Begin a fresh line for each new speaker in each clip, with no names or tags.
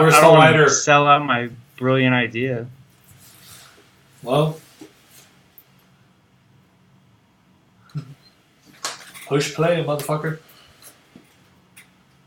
Where's
I
the
don't want
lighter?
to sell out my brilliant idea.
Well, push play, motherfucker.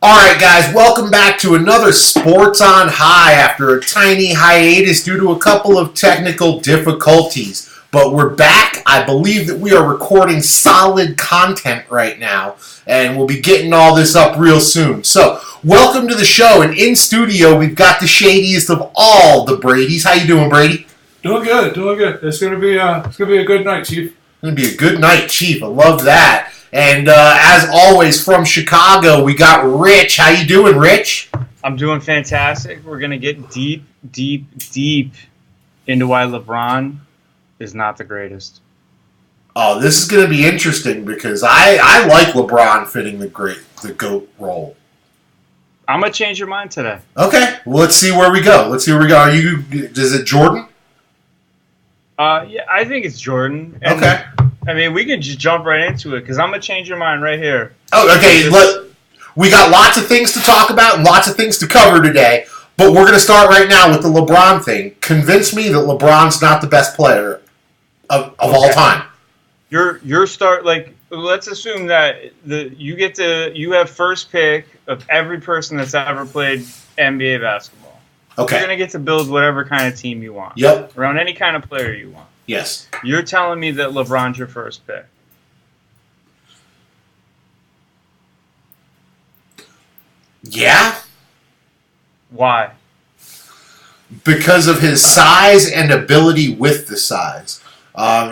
All right, guys, welcome back to another Sports on High after a tiny hiatus due to a couple of technical difficulties. But we're back. I believe that we are recording solid content right now, and we'll be getting all this up real soon. So, welcome to the show, and in studio, we've got the shadiest of all the Bradys. How you doing, Brady?
Doing good. It's gonna be a good night, Chief.
It's going to be a good night, Chief. I love that. And as always, from Chicago, we got Rich. How you doing, Rich?
I'm doing fantastic. We're going to get deep into why LeBron is not the greatest.
Oh, this is going to be interesting because I like LeBron fitting the GOAT role.
I'm going to change your mind today.
Okay, well, let's see where we go. Is it Jordan?
Yeah, I think it's Jordan. And,
Okay.
I mean, we can just jump right into it because I'm going to change your mind right here.
Oh, okay. We got lots of things to talk about and lots of things to cover today, but we're going to start right now with the LeBron thing. Convince me that LeBron's not the best player of all time.
Let's assume that you have first pick of every person that's ever played NBA basketball.
Okay.
You're going to get to build whatever kind of team you want.
Yep.
Around any kind of player you want.
Yes.
You're telling me that LeBron's your first pick.
Yeah.
Why?
Because of his size and ability with the size.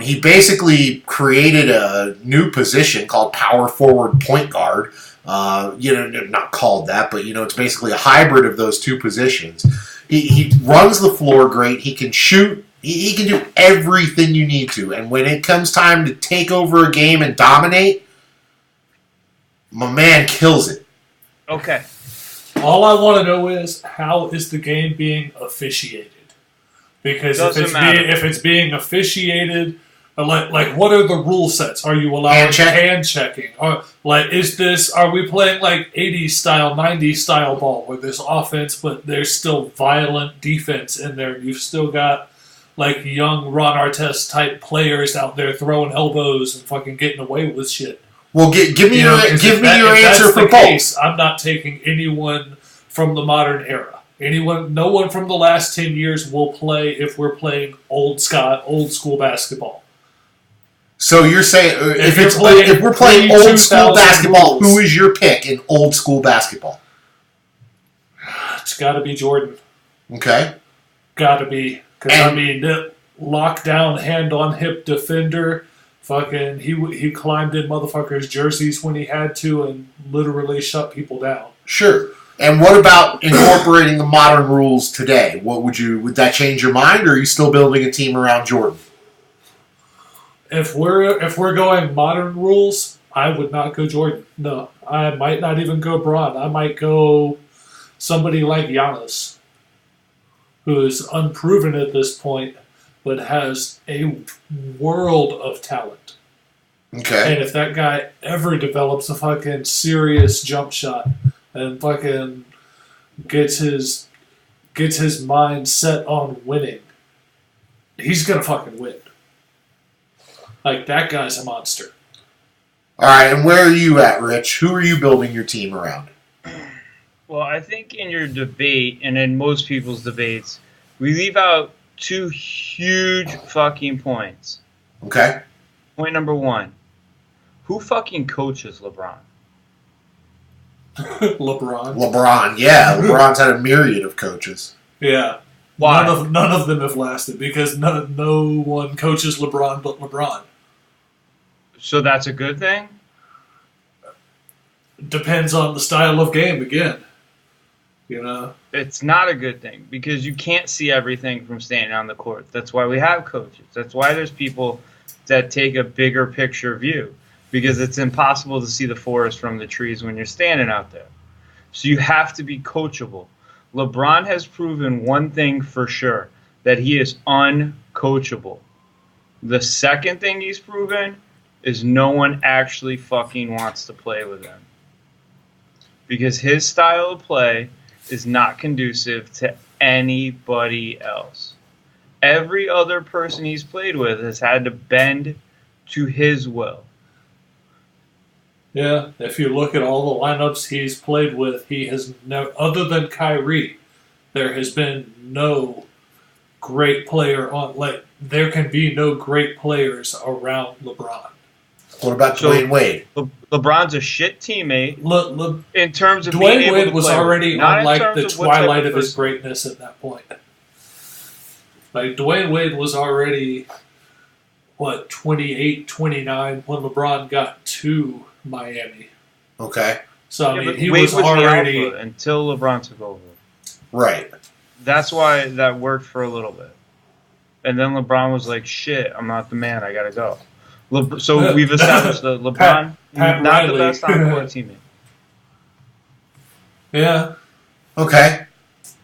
He basically created a new position called power forward point guard. Not called that, but it's basically a hybrid of those two positions. He runs the floor great. He can shoot. He can do everything you need to. And when it comes time to take over a game and dominate, my man kills it.
Okay.
All I want to know is, how is the game being officiated? Because if it's being officiated, like what are the rule sets? Are you allowed hand checking? Are we playing like 80s style, 90s style ball where there's offense but there's still violent defense in there? You've still got like young Ron Artest type players out there throwing elbows and fucking getting away with shit.
Well, give me your answer for both.
I'm not taking anyone from the modern era. No one from the last 10 years will play if we're playing old school basketball.
So you're saying if we're playing old school basketball, who is your pick in old school basketball?
It's got to be Jordan.
Okay.
Got to be. Because, lockdown, hand-on-hip defender. Fucking, he climbed in motherfuckers' jerseys when he had to and literally shut people down.
Sure. And what about incorporating the modern rules today? Would that change your mind, or are you still building a team around Jordan?
If we're going modern rules, I would not go Jordan. No, I might not even go Braun. I might go somebody like Giannis, who is unproven at this point, but has a world of talent.
Okay.
And if that guy ever develops a fucking serious jump shot and fucking gets his mind set on winning, he's gonna fucking win. Like, that guy's a monster.
All right, and where are you at, Rich? Who are you building your team around?
Well, I think in your debate, and in most people's debates, we leave out two huge fucking points.
Okay.
Point number one. Who fucking coaches LeBron?
LeBron,
yeah. LeBron's had a myriad of coaches.
Yeah.
Why?
None of them have lasted because no one coaches LeBron but LeBron.
So that's a good thing?
Depends on the style of game, again.
It's not a good thing because you can't see everything from standing on the court. That's why we have coaches. That's why there's people that take a bigger picture view, because it's impossible to see the forest from the trees when you're standing out there. So you have to be coachable. LeBron has proven one thing for sure, that he is uncoachable. The second thing he's proven is no one actually fucking wants to play with him. Because his style of play is not conducive to anybody else. Every other person he's played with has had to bend to his will.
Yeah, if you look at all the lineups he's played with, he has never, other than Kyrie, there has been no great player on. Like, there can be no great players around LeBron.
What about Dwayne Wade?
LeBron's a shit teammate. In terms of
Dwayne
being
Wade
able to
was
play
already
with.
on like the twilight of his greatness at that point. Like, Dwayne Wade was already, 28, 29 when LeBron got to Miami.
Okay.
So, I mean, he was already...
the alpha until LeBron took over.
Right.
That's why that worked for a little bit. And then LeBron was like, shit, I'm not the man, I gotta go. So we've established that LeBron,
Pat
not
Riley.
the best on-court teammate.
Yeah.
Okay.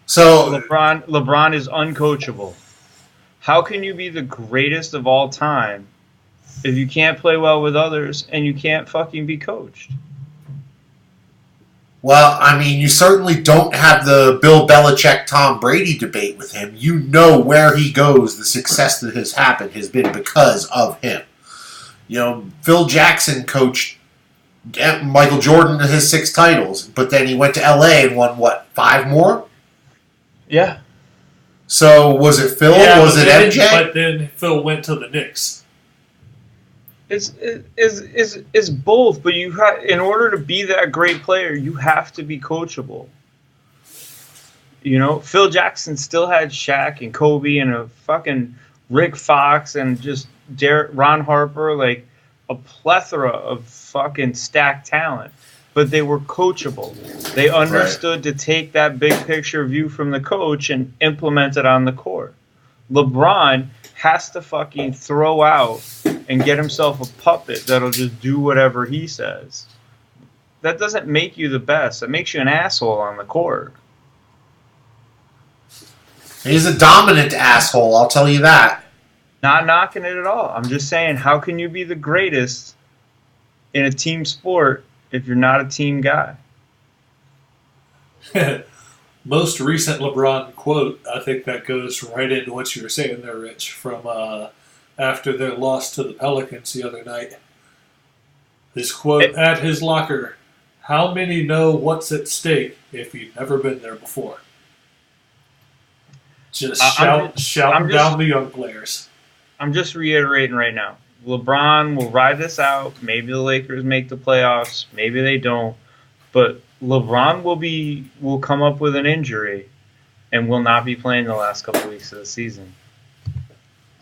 So...
LeBron is uncoachable. How can you be the greatest of all time if you can't play well with others and you can't fucking be coached?
Well, I mean, you certainly don't have the Bill Belichick, Tom Brady debate with him. You know where he goes, the success that has happened has been because of him. You know, Phil Jackson coached Michael Jordan to his 6 titles, but then he went to LA and won, 5 more?
Yeah.
So, was it Phil?
Yeah,
was it MJ?
But then Phil went to the Knicks.
It's both, but you in order to be that great player, you have to be coachable. You know, Phil Jackson still had Shaq and Kobe and a fucking Rick Fox and just Ron Harper, like a plethora of fucking stacked talent. But they were coachable. They understood to take that big picture view from the coach and implement it on the court. LeBron has to fucking throw out and get himself a puppet that'll just do whatever he says. That doesn't make you the best. It makes you an asshole on the court.
He's a dominant asshole, I'll tell you that.
Not knocking it at all. I'm just saying, how can you be the greatest in a team sport if you're not a team guy?
Most recent LeBron quote, I think that goes right into what you were saying there, Rich, from after their loss to the Pelicans the other night. His quote at his locker, "How many know what's at stake if you've never been there before?" Just shout down the young players.
I'm just reiterating right now. LeBron will ride this out. Maybe the Lakers make the playoffs. Maybe they don't. But LeBron will come up with an injury and will not be playing the last couple of weeks of the season.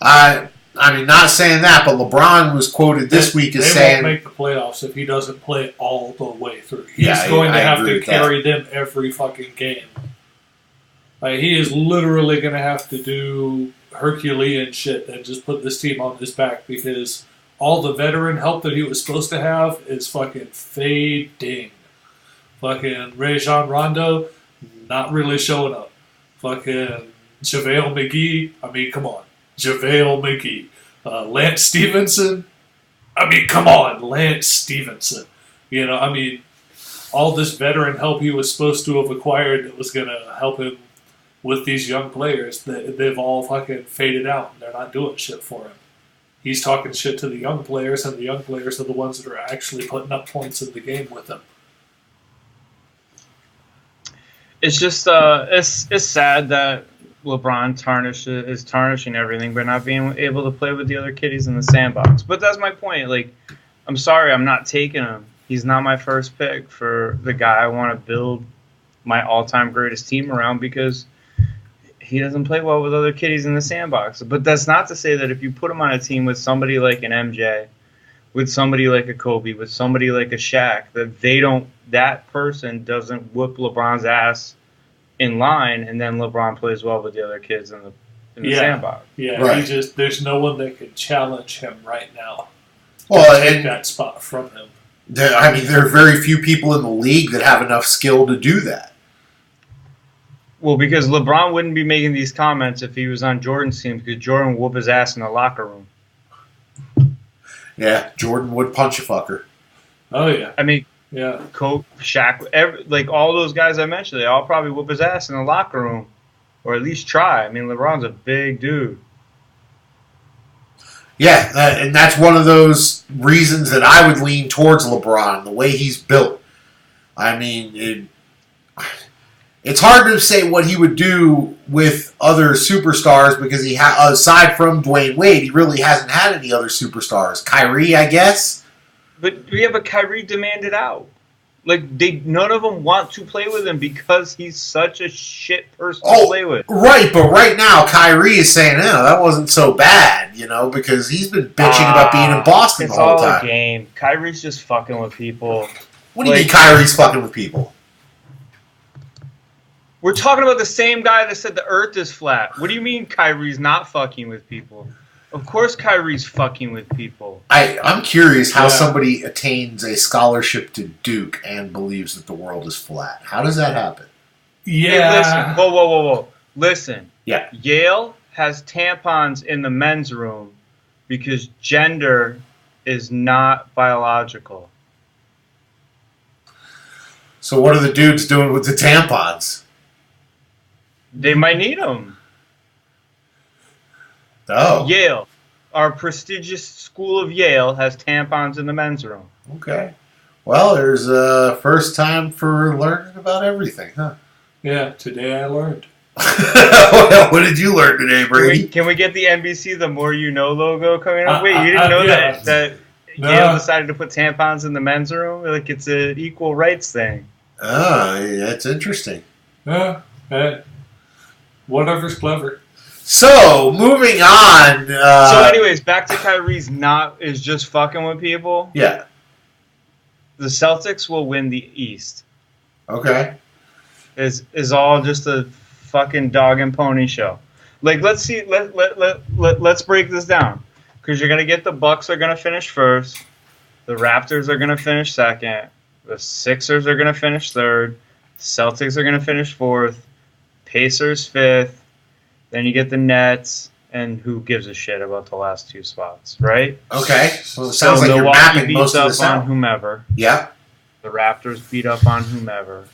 I mean, not saying that, but LeBron was quoted this week as saying...
They won't make the playoffs if he doesn't play all the way through. He's going to have to carry them every fucking game. Like, he is literally going to have to do Herculean shit and just put this team on his back because all the veteran help that he was supposed to have is fucking fading. Fucking Rajon Rondo, not really showing up. Fucking JaVale McGee, I mean, come on. JaVale McGee. Lance Stevenson, I mean, come on, Lance Stevenson. You know, I mean, all this veteran help he was supposed to have acquired that was going to help him with these young players, they've all fucking faded out. And they're not doing shit for him. He's talking shit to the young players, and the young players are the ones that are actually putting up points in the game with him.
It's just it's sad that LeBron is tarnishing everything by not being able to play with the other kiddies in the sandbox. But that's my point. Like, I'm sorry, I'm not taking him. He's not my first pick for the guy I want to build my all-time greatest team around because he doesn't play well with other kiddies in the sandbox. But that's not to say that if you put him on a team with somebody like an MJ, with somebody like a Kobe, with somebody like a Shaq, that person doesn't whoop LeBron's ass in line, and then LeBron plays well with the other kids in the sandbox.
Yeah,
right.
There's no one that can challenge him right now.
Well,
take that spot from him.
There are very few people in the league that have enough skill to do that.
Well, because LeBron wouldn't be making these comments if he was on Jordan's team, because Jordan would whoop his ass in the locker room.
Yeah, Jordan would punch a fucker.
Oh, yeah.
I mean,
Yeah.
Coach, Shaq, like all those guys I mentioned, they all probably whoop his ass in the locker room, or at least try. I mean, LeBron's a big dude.
Yeah, and that's one of those reasons that I would lean towards LeBron, the way he's built. I mean, it's hard to say what he would do with other superstars because aside from Dwayne Wade, he really hasn't had any other superstars. Kyrie, I guess.
But Kyrie demanded out. Like none of them want to play with him because he's such a shit person to play with.
Right, but right now Kyrie is saying, "No, that wasn't so bad," because he's been bitching about being in Boston the whole time.
It's all a game. Kyrie's just fucking with people.
What do you mean Kyrie's fucking with people?
We're talking about the same guy that said the Earth is flat. What do you mean Kyrie's not fucking with people? Of course Kyrie's fucking with people.
I'm curious how somebody attains a scholarship to Duke and believes that the world is flat. How does that happen?
Yeah.
Hey, listen. Whoa. Listen.
Yeah.
Yale has tampons in the men's room because gender is not biological.
So what are the dudes doing with the tampons?
They might need them.
Oh.
Yale. Our prestigious school of Yale has tampons in the men's room.
Okay. Well, there's a first time for learning about everything, huh?
Yeah, today I learned.
What did you learn today, Brady?
Can we get the NBC The More You Know logo coming up? Wait, you didn't know that Yale decided to put tampons in the men's room? Like it's an equal rights thing.
Oh, that's interesting.
Yeah. Whatever's clever.
So, moving on.
So, anyways, back to Kyrie's is just fucking with people.
Yeah.
The Celtics will win the East.
Okay.
Is all just a fucking dog and pony show. Like, let's see. Let's break this down. Because you're gonna get the Bucks are gonna finish first. The Raptors are gonna finish second. The Sixers are gonna finish third. Celtics are gonna finish fourth. Pacers fifth. Then you get the Nets, and who gives a shit about the last two spots, right?
Okay. Well, it sounds like
Milwaukee
you're mapping
beats
most of
up
this out.
on whomever.
Yeah.
The Raptors beat up on whomever.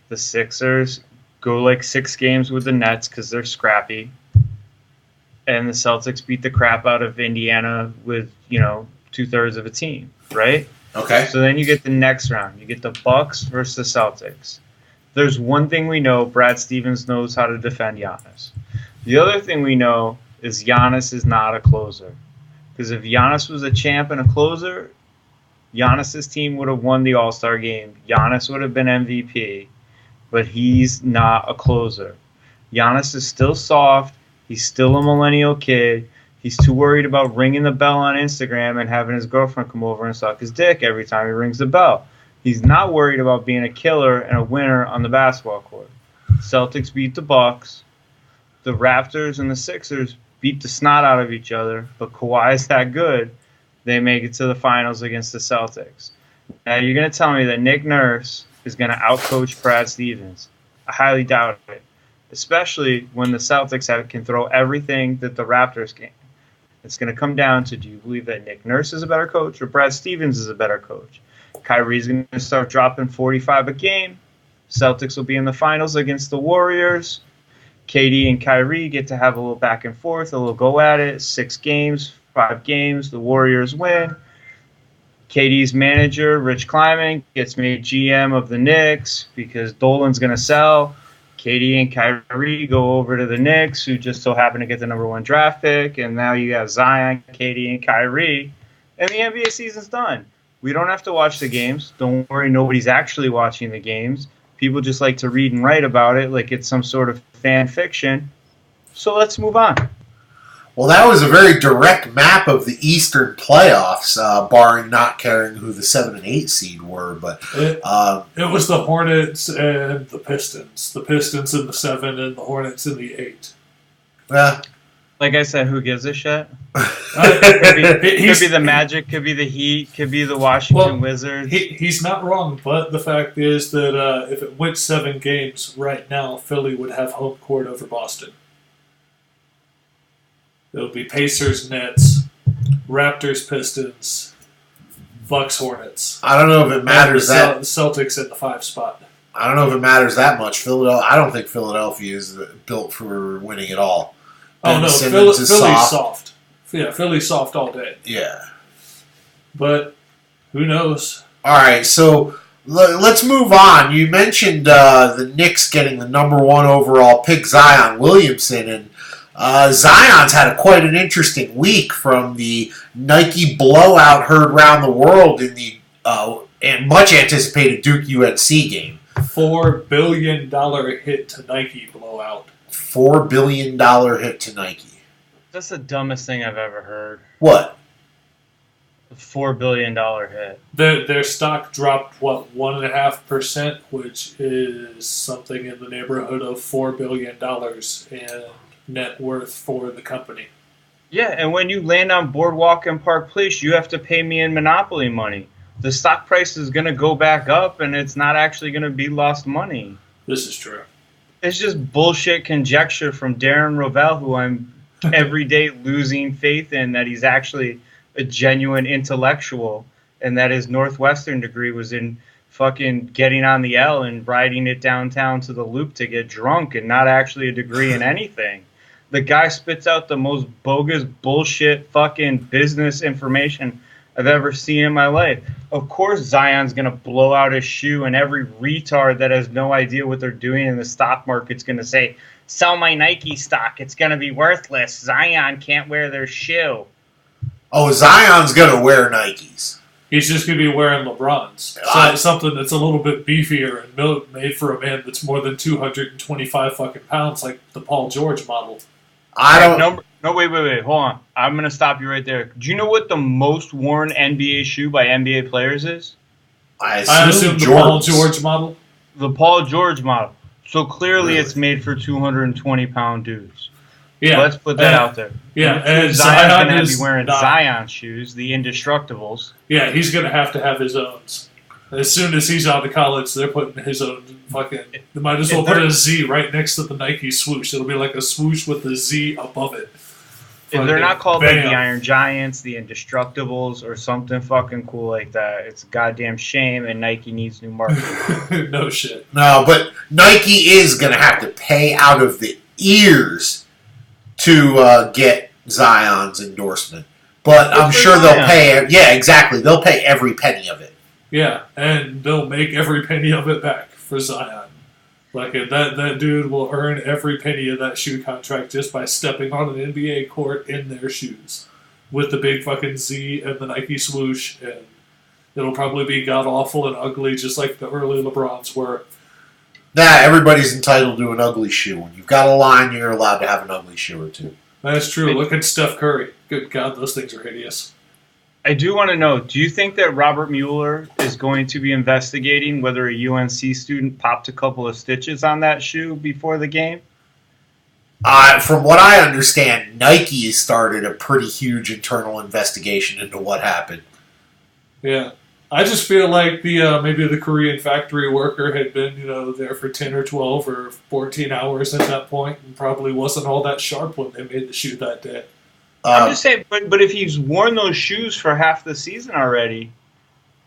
The Sixers go like 6 games with the Nets because they're scrappy. And the Celtics beat the crap out of Indiana with, 2/3 of a team, right?
Okay.
So then you get the next round. You get the Bucks versus the Celtics. There's one thing we know, Brad Stevens knows how to defend Giannis. The other thing we know is Giannis is not a closer. Because if Giannis was a champ and a closer, Giannis's team would have won the All-Star game. Giannis would have been MVP. But he's not a closer. Giannis is still soft. He's still a millennial kid. He's too worried about ringing the bell on Instagram and having his girlfriend come over and suck his dick every time he rings the bell. He's not worried about being a killer and a winner on the basketball court. Celtics beat the Bucks. The Raptors and the Sixers beat the snot out of each other, but Kawhi is that good, they make it to the finals against the Celtics. Now, you're going to tell me that Nick Nurse is going to outcoach Brad Stevens. I highly doubt it, especially when the Celtics can throw everything that the Raptors can. It's going to come down to, do you believe that Nick Nurse is a better coach or Brad Stevens is a better coach? Kyrie's going to start dropping 45 a game. Celtics will be in the finals against the Warriors. KD and Kyrie get to have a little back and forth, a little go at it. 6 games, 5 games, the Warriors win. KD's manager, Rich Kleiman, gets made GM of the Knicks because Dolan's going to sell. KD and Kyrie go over to the Knicks, who just so happen to get the #1 draft pick. And now you have Zion, KD, and Kyrie. And the NBA season's done. We don't have to watch the games. Don't worry, nobody's actually watching the games. People just like to read and write about it like it's some sort of fan fiction. So let's move on.
Well, that was a very direct map of the Eastern playoffs, barring not caring who the 7 and 8 seed were. But
it was the Hornets and the Pistons. The Pistons in the 7 and the Hornets in the 8.
Yeah.
Like I said, who gives a shit? Could be the Magic, could be the Heat, could be the Washington Wizards.
He's not wrong, but the fact is that if it went 7 games right now, Philly would have home court over Boston. It would be Pacers, Nets, Raptors, Pistons, Bucks Hornets.
I don't know if it matters that.
Celtics at the 5 spot.
I don't know if it matters that much. I don't think Philadelphia is built for winning at all.
Oh, no, Philly's soft. Yeah, Philly's soft all day.
Yeah.
But who knows?
All right, so let's move on. You mentioned the Knicks getting the number 1 overall pick, Zion Williamson, and Zion's had quite an interesting week from the Nike blowout heard around the world in the and much anticipated Duke UNC game.
$4 billion hit to Nike blowout.
$4 billion hit to Nike.
That's the dumbest thing I've ever heard.
What?
A $4 billion hit.
Their stock dropped, 1.5%, which is something in the neighborhood of $4 billion in net worth for the company.
Yeah, and when you land on Boardwalk and Park Place, you have to pay me in Monopoly money. The stock price is going to go back up, and it's not actually going to be lost money.
This is true.
It's just bullshit conjecture from Darren Rovell, who I'm every day losing faith in that he's actually a genuine intellectual, and that his Northwestern degree was in fucking getting on the L and riding it downtown to the Loop to get drunk, and not actually a degree in anything. The guy spits out the most bogus bullshit fucking business information I've ever seen in my life. Of course Zion's going to blow out his shoe, and every retard that has no idea what they're doing in the stock market's going to say, sell my Nike stock, it's going to be worthless. Zion can't wear their shoe.
Oh, Zion's going to wear Nikes.
He's just going to be wearing LeBrons. Something that's a little bit beefier and made for a man that's more than 225 fucking pounds, like the Paul George model.
Wait, hold on. I'm going to stop you right there. Do you know what the most worn NBA shoe by NBA players is?
I
assume the Paul George model?
The Paul George model. So clearly it's made for 220-pound dudes. Yeah. So let's put that out there.
Yeah, and
Zion's going to be wearing Zion shoes, the Indestructibles.
Yeah, he's going to have his own. As soon as he's out of college, they're putting his own fucking... They might as well put a Z right next to the Nike swoosh. It'll be like a swoosh with a Z above it.
If they're not called like the Iron Giants, the Indestructibles, or something fucking cool like that, it's a goddamn shame, and Nike needs new marketing.
No shit.
No, but Nike is going to have to pay out of the ears to get Zion's endorsement. But I'm sure they'll pay... Yeah, exactly. They'll pay every penny of it.
Yeah, and they'll make every penny of it back for Zion. Like, that dude will earn every penny of that shoe contract just by stepping on an NBA court in their shoes. With the big fucking Z and the Nike swoosh, and it'll probably be god-awful and ugly just like the early LeBrons were.
Nah, everybody's entitled to an ugly shoe. When you've got a line, you're allowed to have an ugly shoe or two.
That's true. Look at Steph Curry. Good God, those things are hideous.
I do want to know, do you think that Robert Mueller is going to be investigating whether a UNC student popped a couple of stitches on that shoe before the game?
From what I understand, Nike started a pretty huge internal investigation into what happened.
Yeah. I just feel like maybe the Korean factory worker had been, there for 10 or 12 or 14 hours at that point and probably wasn't all that sharp when they made the shoe that day.
I'm just saying, but if he's worn those shoes for half the season already,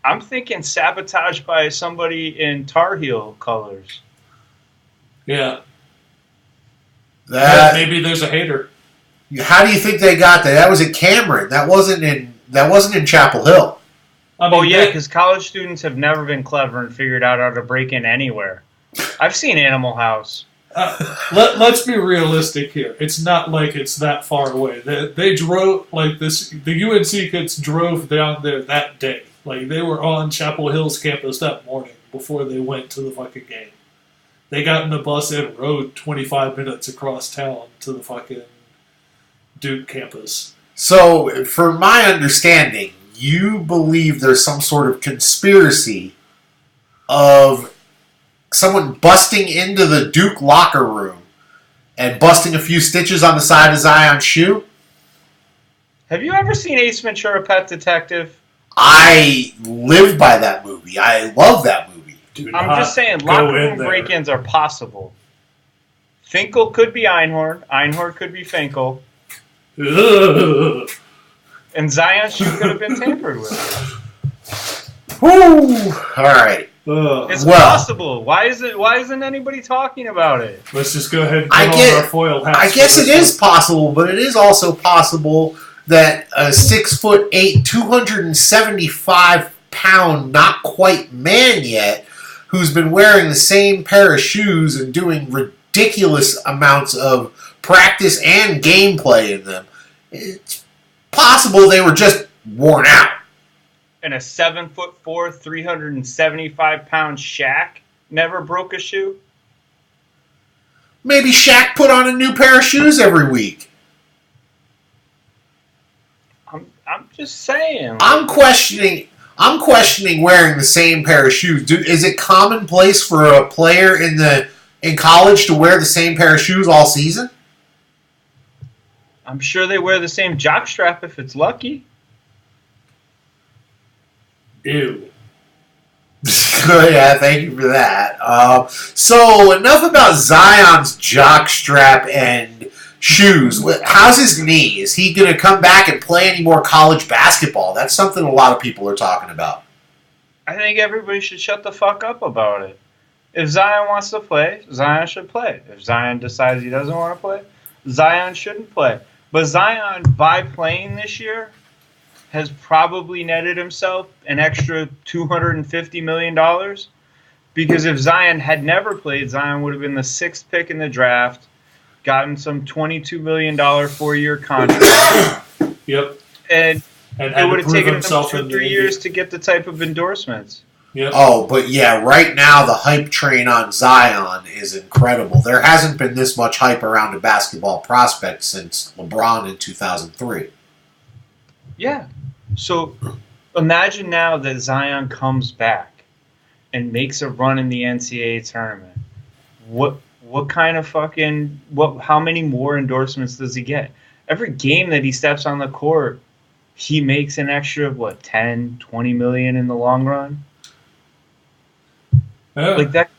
I'm thinking sabotage by somebody in Tar Heel colors.
Yeah. Maybe there's a hater.
How do you think they got that? That was at Cameron. That wasn't in Chapel Hill.
Because college students have never been clever and figured out how to break in anywhere. I've seen Animal House.
Let's be realistic here. It's not like it's that far away. They drove like this. The UNC kids drove down there that day. Like they were on Chapel Hill's campus that morning before they went to the fucking game. They got in the bus and rode 25 minutes across town to the fucking Duke campus.
So, from my understanding, you believe there's some sort of conspiracy of someone busting into the Duke locker room and busting a few stitches on the side of Zion's shoe?
Have you ever seen Ace Ventura: Pet Detective?
I live by that movie. I love that movie.
I'm just saying, locker room break-ins are possible. Finkel could be Einhorn. Einhorn could be Finkel. And Zion's shoe could have been tampered with.
Woo! All right.
It's possible. Why isn't anybody talking about it?
Let's just go ahead and put on our foil hats.
I guess it is possible, but it is also possible that a 6'8", 275-pound, not quite man yet, who's been wearing the same pair of shoes and doing ridiculous amounts of practice and gameplay in them, it's possible they were just worn out.
And a 7'4", 375-pound Shaq never broke a shoe?
Maybe Shaq put on a new pair of shoes every week.
I'm just saying.
I'm questioning wearing the same pair of shoes. Is it commonplace for a player in college to wear the same pair of shoes all season?
I'm sure they wear the same jockstrap if it's lucky.
Ew.
Yeah, thank you for that. So enough about Zion's jockstrap and shoes. How's his knee? Is he going to come back and play any more college basketball? That's something a lot of people are talking about.
I think everybody should shut the fuck up about it. If Zion wants to play, Zion should play. If Zion decides he doesn't want to play, Zion shouldn't play. But Zion, by playing this year, has probably netted himself an extra $250 million. Because if Zion had never played, Zion would have been the 6th pick in the draft, gotten some $22 million 4-year contract.
Yep.
And it would have taken him 2 or 3 years to get the type of endorsements.
Yep.
Oh, but yeah, right now the hype train on Zion is incredible. There hasn't been this much hype around a basketball prospect since LeBron in 2003.
Yeah. So imagine now that Zion comes back and makes a run in the NCAA tournament. What kind of how many more endorsements does he get? Every game that he steps on the court, he makes an extra, 10, 20 million in the long run?
Yeah.
Like that.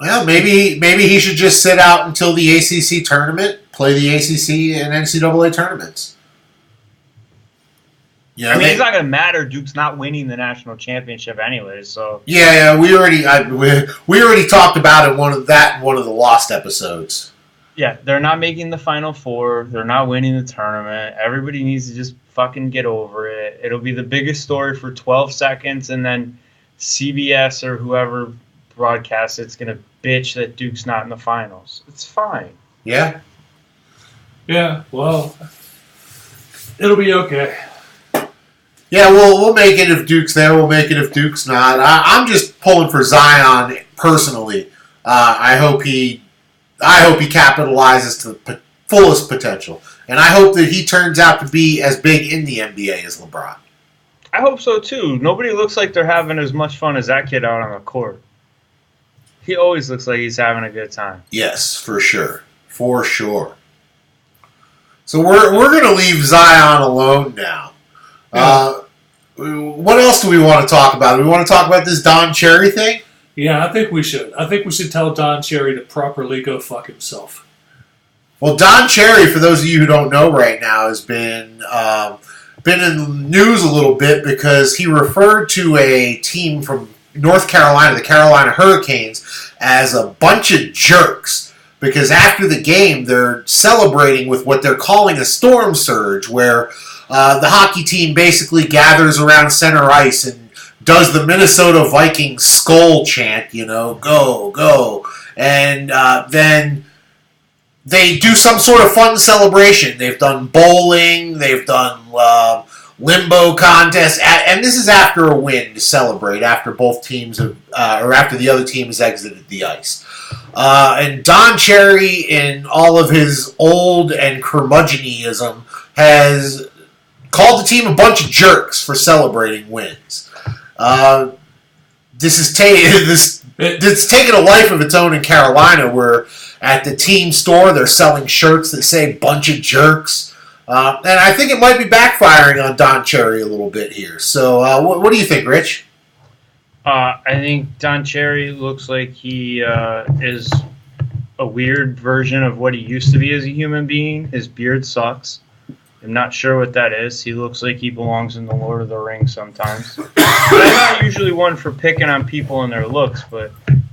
Well, maybe he should just sit out until the ACC tournament, play the ACC and NCAA tournaments.
Yeah, I mean, it's not going to matter. Duke's not winning the national championship anyways. So
yeah, we already talked about it in one of the Lost episodes.
Yeah, they're not making the Final Four. They're not winning the tournament. Everybody needs to just fucking get over it. It'll be the biggest story for 12 seconds, and then CBS or whoever broadcasts it's going to bitch that Duke's not in the finals. It's fine.
Yeah.
Yeah. Well, it'll be okay.
Yeah, we'll make it if Duke's there. We'll make it if Duke's not. I'm just pulling for Zion personally. I hope he capitalizes to the fullest potential, and I hope that he turns out to be as big in the NBA as LeBron.
I hope so too. Nobody looks like they're having as much fun as that kid out on the court. He always looks like he's having a good time.
Yes, for sure. For sure. So we're going to leave Zion alone now. What else do we want to talk about? Do we want to talk about this Don Cherry thing?
Yeah, I think we should. I think we should tell Don Cherry to properly go fuck himself.
Well, Don Cherry, for those of you who don't know right now, has been in the news a little bit because he referred to a team from North Carolina, the Carolina Hurricanes, as a bunch of jerks. Because after the game, they're celebrating with what they're calling a storm surge, where the hockey team basically gathers around center ice and does the Minnesota Vikings skull chant, go, go. And then they do some sort of fun celebration. They've done bowling, they've done limbo contests, and this is after a win to celebrate, after both teams have, or after the other team has exited the ice. And Don Cherry, in all of his old and curmudgeonism, has called the team a bunch of jerks for celebrating wins. It's taken a life of its own in Carolina, where at the team store they're selling shirts that say "bunch of jerks," and I think it might be backfiring on Don Cherry a little bit here. So, what do you think, Rich?
I think Don Cherry looks like he is a weird version of what he used to be as a human being. His beard sucks. I'm not sure what that is. He looks like he belongs in the Lord of the Rings sometimes. But I'm not usually one for picking on people and their looks, but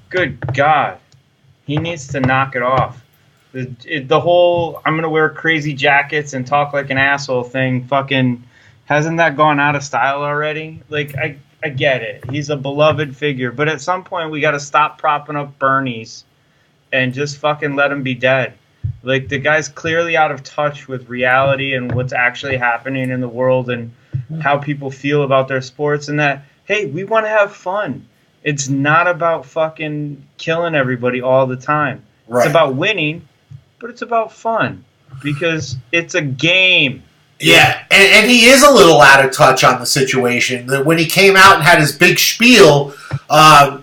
good God, he needs to knock it off. The whole I'm going to wear crazy jackets and talk like an asshole thing, fucking, hasn't that gone out of style already? Like, I get it. He's a beloved figure. But at some point, we got to stop propping up Bernies and just fucking let him be dead. Like, the guy's clearly out of touch with reality and what's actually happening in the world and how people feel about their sports, and that, hey, we want to have fun. It's not about fucking killing everybody all the time. Right. It's about winning, but it's about fun because it's a game.
Yeah, and he is a little out of touch on the situation. When he came out and had his big spiel,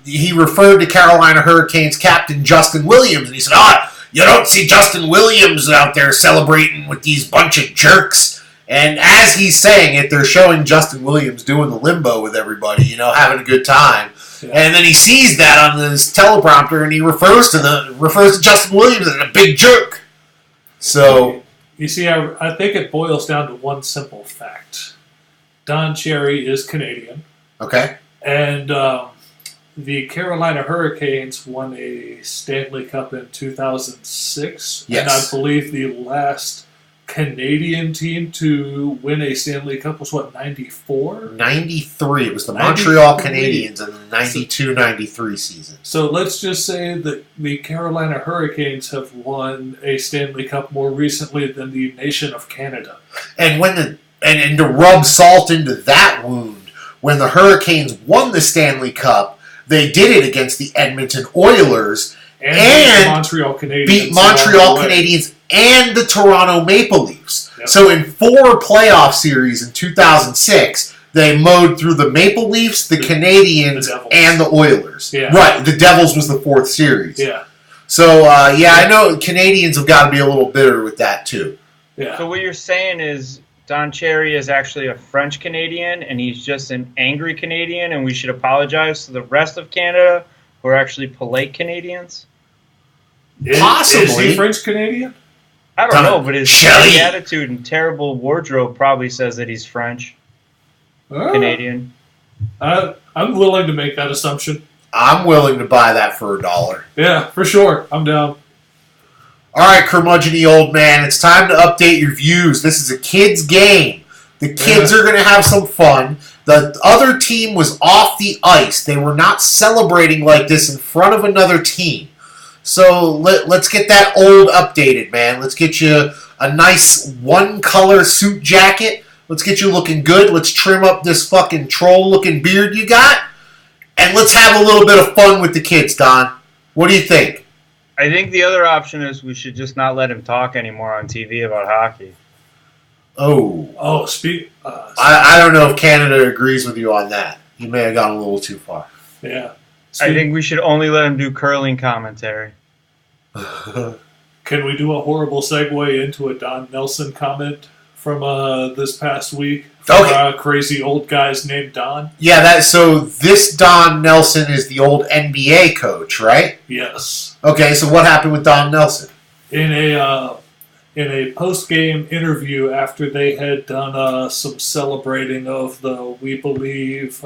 he referred to Carolina Hurricanes captain Justin Williams, and he said, you don't see Justin Williams out there celebrating with these bunch of jerks. And as he's saying it, they're showing Justin Williams doing the limbo with everybody, having a good time. Yeah. And then he sees that on this teleprompter, and he refers to Justin Williams as a big jerk. So
you see, I think it boils down to one simple fact: Don Cherry is Canadian.
Okay.
And the Carolina Hurricanes won a Stanley Cup in 2006.
Yes.
And I believe the last Canadian team to win a Stanley Cup was, 94?
93. It was the Montreal Canadiens in the 92-93 season.
So let's just say that the Carolina Hurricanes have won a Stanley Cup more recently than the nation of Canada.
And and to rub salt into that wound, when the Hurricanes won the Stanley Cup, they did it against the Edmonton Oilers and
beat Montreal Canadiens
and the Toronto Maple Leafs. Yep. So in 4 playoff series in 2006, they mowed through the Maple Leafs, the Canadiens, and the Oilers.
Yeah.
Right, the Devils was the 4th series.
Yeah.
So, I know Canadians have got to be a little bitter with that, too.
Yeah.
So what you're saying is Don Cherry is actually a French Canadian, and he's just an angry Canadian, and we should apologize to the rest of Canada who are actually polite Canadians?
Possibly.
Is he French Canadian?
I don't know, but his shitty attitude and terrible wardrobe probably says that he's French Canadian.
I'm willing to make that assumption.
I'm willing to buy that for $1.
Yeah, for sure. I'm down.
All right, curmudgeon-y old man, it's time to update your views. This is a kid's game. The kids are going to have some fun. The other team was off the ice. They were not celebrating like this in front of another team. So let's get that old updated, man. Let's get you a nice one-color suit jacket. Let's get you looking good. Let's trim up this fucking troll-looking beard you got. And let's have a little bit of fun with the kids, Don. What do you think?
I think the other option is we should just not let him talk anymore on TV about hockey.
Oh,
I
don't know if Canada agrees with you on that. You may have gone a little too far.
Yeah.
I think we should only let him do curling commentary.
Can we do a horrible segue into a Don Nelson comment from this past week? From, crazy old guys named Don?
Yeah, so this Don Nelson is the old NBA coach, right?
Yes.
Okay, so what happened with Don Nelson?
In a post-game interview after they had done some celebrating of the We Believe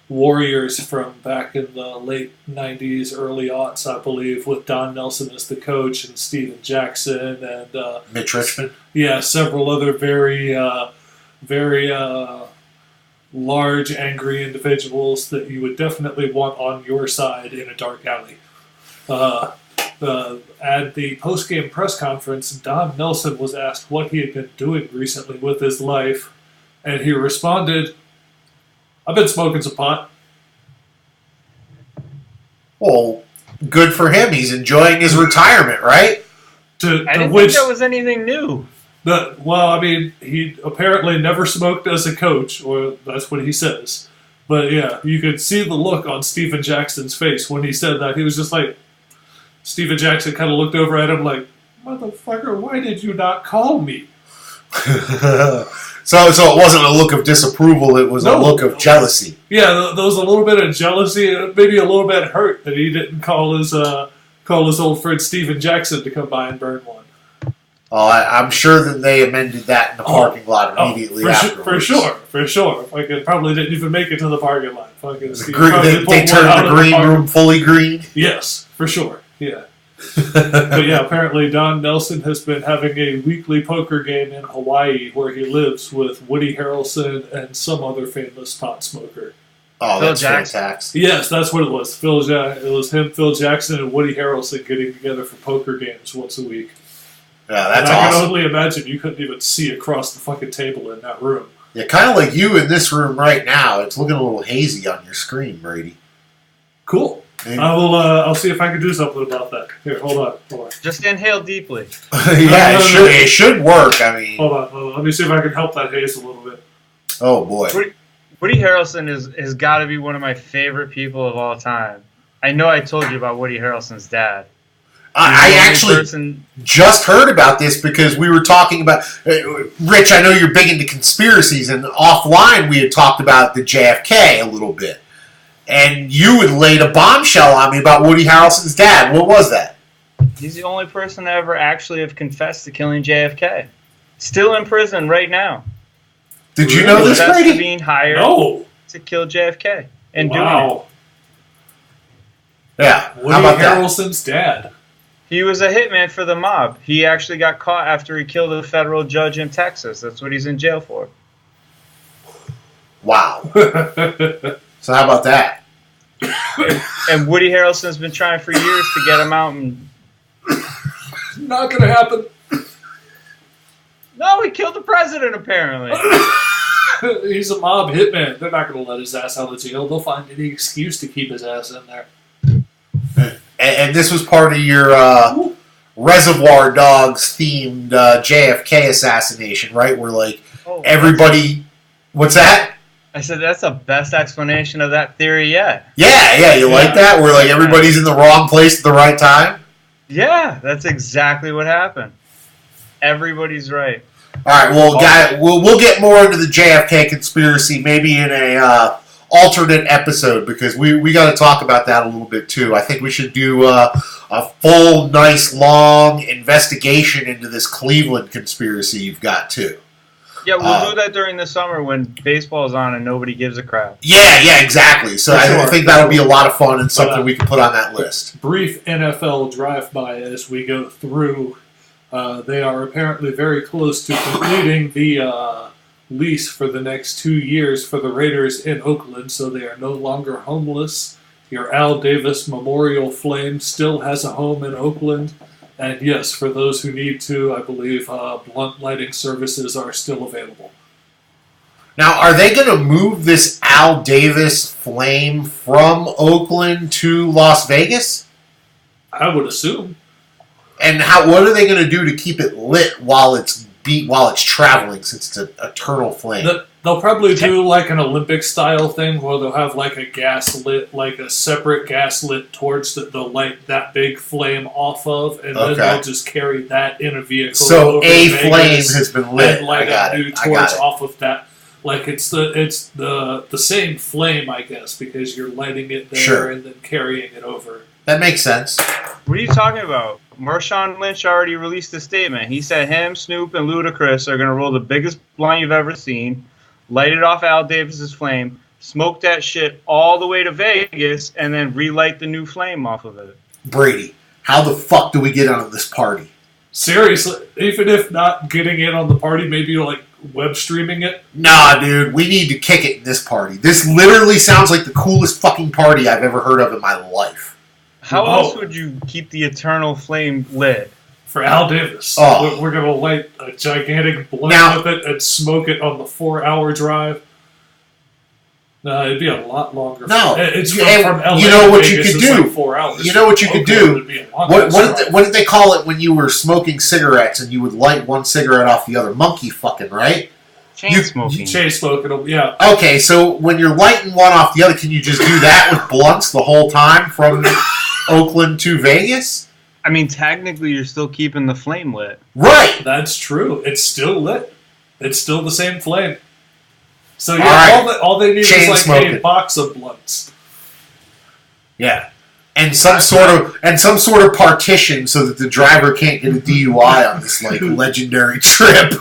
Warriors from back in the late 90s, early aughts, I believe, with Don Nelson as the coach and Steven Jackson and
Mitch Richmond.
Yeah, several other very large, angry individuals that you would definitely want on your side in a dark alley. At the post-game press conference, Don Nelson was asked what he had been doing recently with his life, and he responded, "I've been smoking some pot."
Well, good for him. He's enjoying his retirement, right?
I didn't think that was anything new.
He apparently never smoked as a coach, or that's what he says. But yeah, you could see the look on Steven Jackson's face when he said that. He was just like, Steven Jackson kind of looked over at him like, "Motherfucker, why did you not call me?"
So it wasn't a look of disapproval, it was a look of jealousy.
Yeah, there was a little bit of jealousy, and maybe a little bit hurt that he didn't call his old friend Steven Jackson to come by and burn one.
I'm sure that they amended that in the parking lot immediately afterwards.
For sure. Fucking probably didn't even make it to the parking lot. Fucking
they turned the green room fully green?
Yes, for sure. Yeah. But yeah, apparently Don Nelson has been having a weekly poker game in Hawaii where he lives with Woody Harrelson and some other famous pot smoker.
Oh, that's fantastic.
Yes, that's what it was. It was him, Phil Jackson, and Woody Harrelson getting together for poker games once a week.
Yeah, that's
awesome.
I
can only imagine you couldn't even see across the fucking table in that room.
Yeah, kind of like you in this room right now. It's looking a little hazy on your screen, Brady.
Cool. Maybe. I'll see if I can do something about that. Here, hold on.
Just inhale deeply.
Yeah, it should work. I mean,
hold on. Let me see if I can help that haze a little bit.
Oh boy.
Woody Harrelson has got to be one of my favorite people of all time. I know I told you about Woody Harrelson's dad.
I actually just heard about this because we were talking about... Rich, I know you're big into conspiracies, and offline we had talked about the JFK a little bit. And you had laid a bombshell on me about Woody Harrelson's dad. What was that?
He's the only person to ever actually have confessed to killing JFK. Still in prison right now.
Did you know this, Brady?
Being hired to kill JFK and doing it.
Yeah.
Woody Harrelson's dad.
He was a hitman for the mob. He actually got caught after he killed a federal judge in Texas. That's what he's in jail for.
Wow. So how about that?
And Woody Harrelson's been trying for years to get him out. And
not going to happen.
No, he killed the president, apparently.
He's a mob hitman. They're not going to let his ass out of jail. They'll find any excuse to keep his ass in there.
And this was part of your Reservoir Dogs themed JFK assassination, right? Where everybody... What's that?
I said that's the best explanation of that theory yet.
Yeah, you like that? Where everybody's in the wrong place at the right time?
Yeah, that's exactly what happened. Everybody's right.
All right, well, we'll get more into the JFK conspiracy maybe in a alternate episode because we got to talk about that a little bit too. I think we should do a full, nice, long investigation into this Cleveland conspiracy you've got too.
Yeah, we'll do that during the summer when baseball's on and nobody gives a crap.
Yeah, exactly. So I think that'll be a lot of fun and something we can put on that list.
Brief NFL drive-by as we go through. They are apparently very close to completing the lease for the next 2 years for the Raiders in Oakland, so they are no longer homeless. Your Al Davis Memorial Flame still has a home in Oakland. And yes, for those who need to, I believe blunt lighting services are still available.
Now, are they going to move this Al Davis Flame from Oakland to Las Vegas?
I would assume.
And what are they going to do to keep it lit while it's traveling, since it's an eternal flame?
They'll probably do like an Olympic-style thing where they'll have like a separate gas lit torch that they'll light that big flame off of, and then they'll just carry that in a vehicle.
So a flame has been lit.
And light a new torch off of that. Like it's the same flame, I guess, because you're lighting it there and then carrying it over.
That makes sense.
What are you talking about? Marshawn Lynch already released a statement. He said him, Snoop, and Ludacris are going to roll the biggest blunt you've ever seen, light it off Al Davis's flame, smoke that shit all the way to Vegas, and then relight the new flame off of it.
Brady, how the fuck do we get on this party?
Seriously, even if not getting in on the party, maybe you're like web streaming it?
Nah, dude, we need to kick it in this party. This literally sounds like the coolest fucking party I've ever heard of in my life.
How else would you keep the eternal flame lit?
For Al Davis.
Oh.
We're going to light a gigantic blunt with it and smoke it on the 4-hour drive. No, it'd be a lot longer.
No.
It's from LA
you know what
Vegas,
you could do?
Like 4 hours.
You know what you could do? What did they call it when you were smoking cigarettes and you would light one cigarette off the other? Monkey fucking, right?
Chain smoking.
Chain smoking, yeah.
Okay, so when you're lighting one off the other, can you just do that with blunts the whole time from Oakland to Vegas?
I mean, technically, you're still keeping the flame lit.
Right.
That's true. It's still lit. It's still the same flame. So yeah, all they need is like a box of blunts.
Yeah. and some sort of partition so that the driver can't get a DUI on this legendary trip.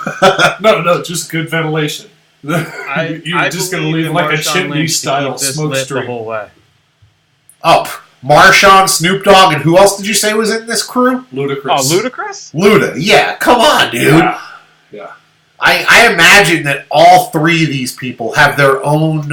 No, just good ventilation. You're just going to leave like a chimney style smoke stream
the whole way.
Oh, Marshawn, Snoop Dogg, and who else did you say was in this crew?
Ludacris.
Oh, Ludacris?
Luda, yeah, come on, dude.
Yeah.
I imagine that all three of these people have their own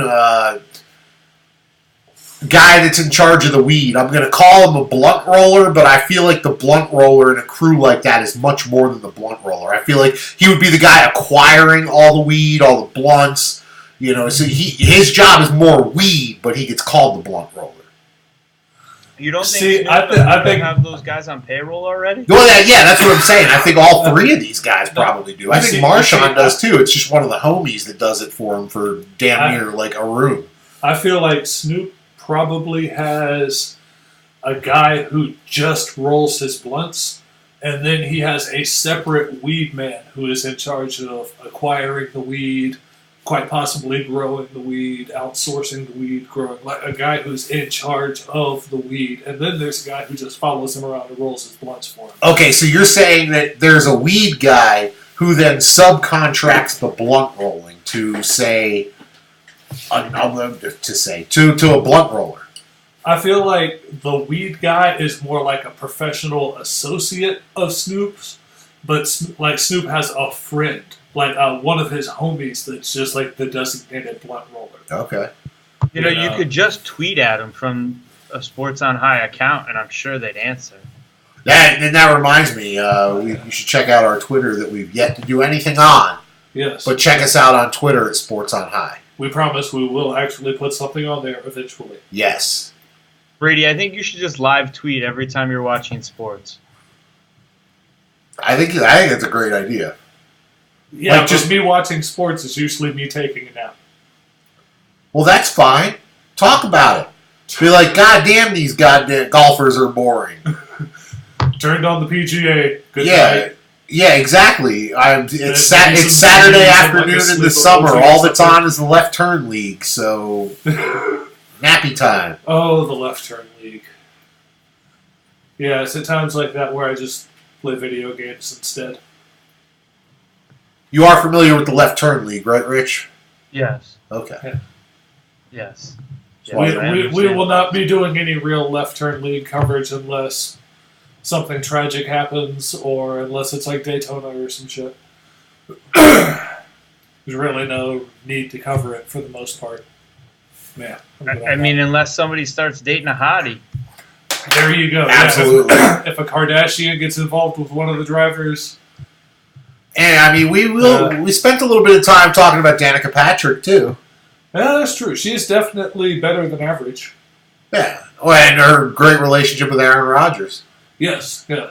guy that's in charge of the weed. I'm going to call him a blunt roller, but I feel like the blunt roller in a crew like that is much more than the blunt roller. I feel like he would be the guy acquiring all the weed, all the blunts. So his job is more weed, but he gets called the blunt roller.
You don't think I think have those guys on payroll already?
Well, yeah, that's what I'm saying. I think all three of these guys probably do. I think Marshawn does too. It's just one of the homies that does it for him for damn near like a room.
I feel like Snoop probably has a guy who just rolls his blunts, and then he has a separate weed man who is in charge of acquiring the weed, quite possibly growing the weed, outsourcing the weed, growing, like a guy who's in charge of the weed, and then there's a guy who just follows him around and rolls his blunts for him.
Okay, so you're saying that there's a weed guy who then subcontracts the blunt rolling to say, to a blunt roller.
I feel like the weed guy is more like a professional associate of Snoop's, but like Snoop has a friend, like one of his homies that's just like the designated blunt roller.
Okay.
You could just tweet at him from a Sports on High account, and I'm sure they'd answer.
That reminds me, you should check out our Twitter that we've yet to do anything on.
Yes.
But check us out on Twitter at Sports on High.
We promise we will actually put something on there eventually.
Yes.
Brady, I think you should just live tweet every time you're watching sports.
I think that's a great idea.
Yeah, just me watching sports is usually me taking a nap.
Well, that's fine. Talk about it. Be like, God damn, these goddamn golfers are boring.
Turned on the PGA. Good night.
Yeah, exactly. It's Saturday afternoon in the summer. All that's on is the left turn league, so nappy time.
Oh, the left turn league. Yeah, it's at times like that where I just play video games instead.
You are familiar with the left turn league, right, Rich?
Yes.
Okay.
Yeah.
Yes.
We will not be doing any real left turn league coverage unless something tragic happens or unless it's like Daytona or some shit. There's really no need to cover it for the most part. Yeah.
I mean, unless somebody starts dating a hottie.
There you go.
Absolutely.
Yeah, if a Kardashian gets involved with one of the drivers.
And I mean, we spent a little bit of time talking about Danica Patrick too.
Yeah, that's true. She's definitely better than average.
Yeah. Oh, and her great relationship with Aaron Rodgers.
Yes. Do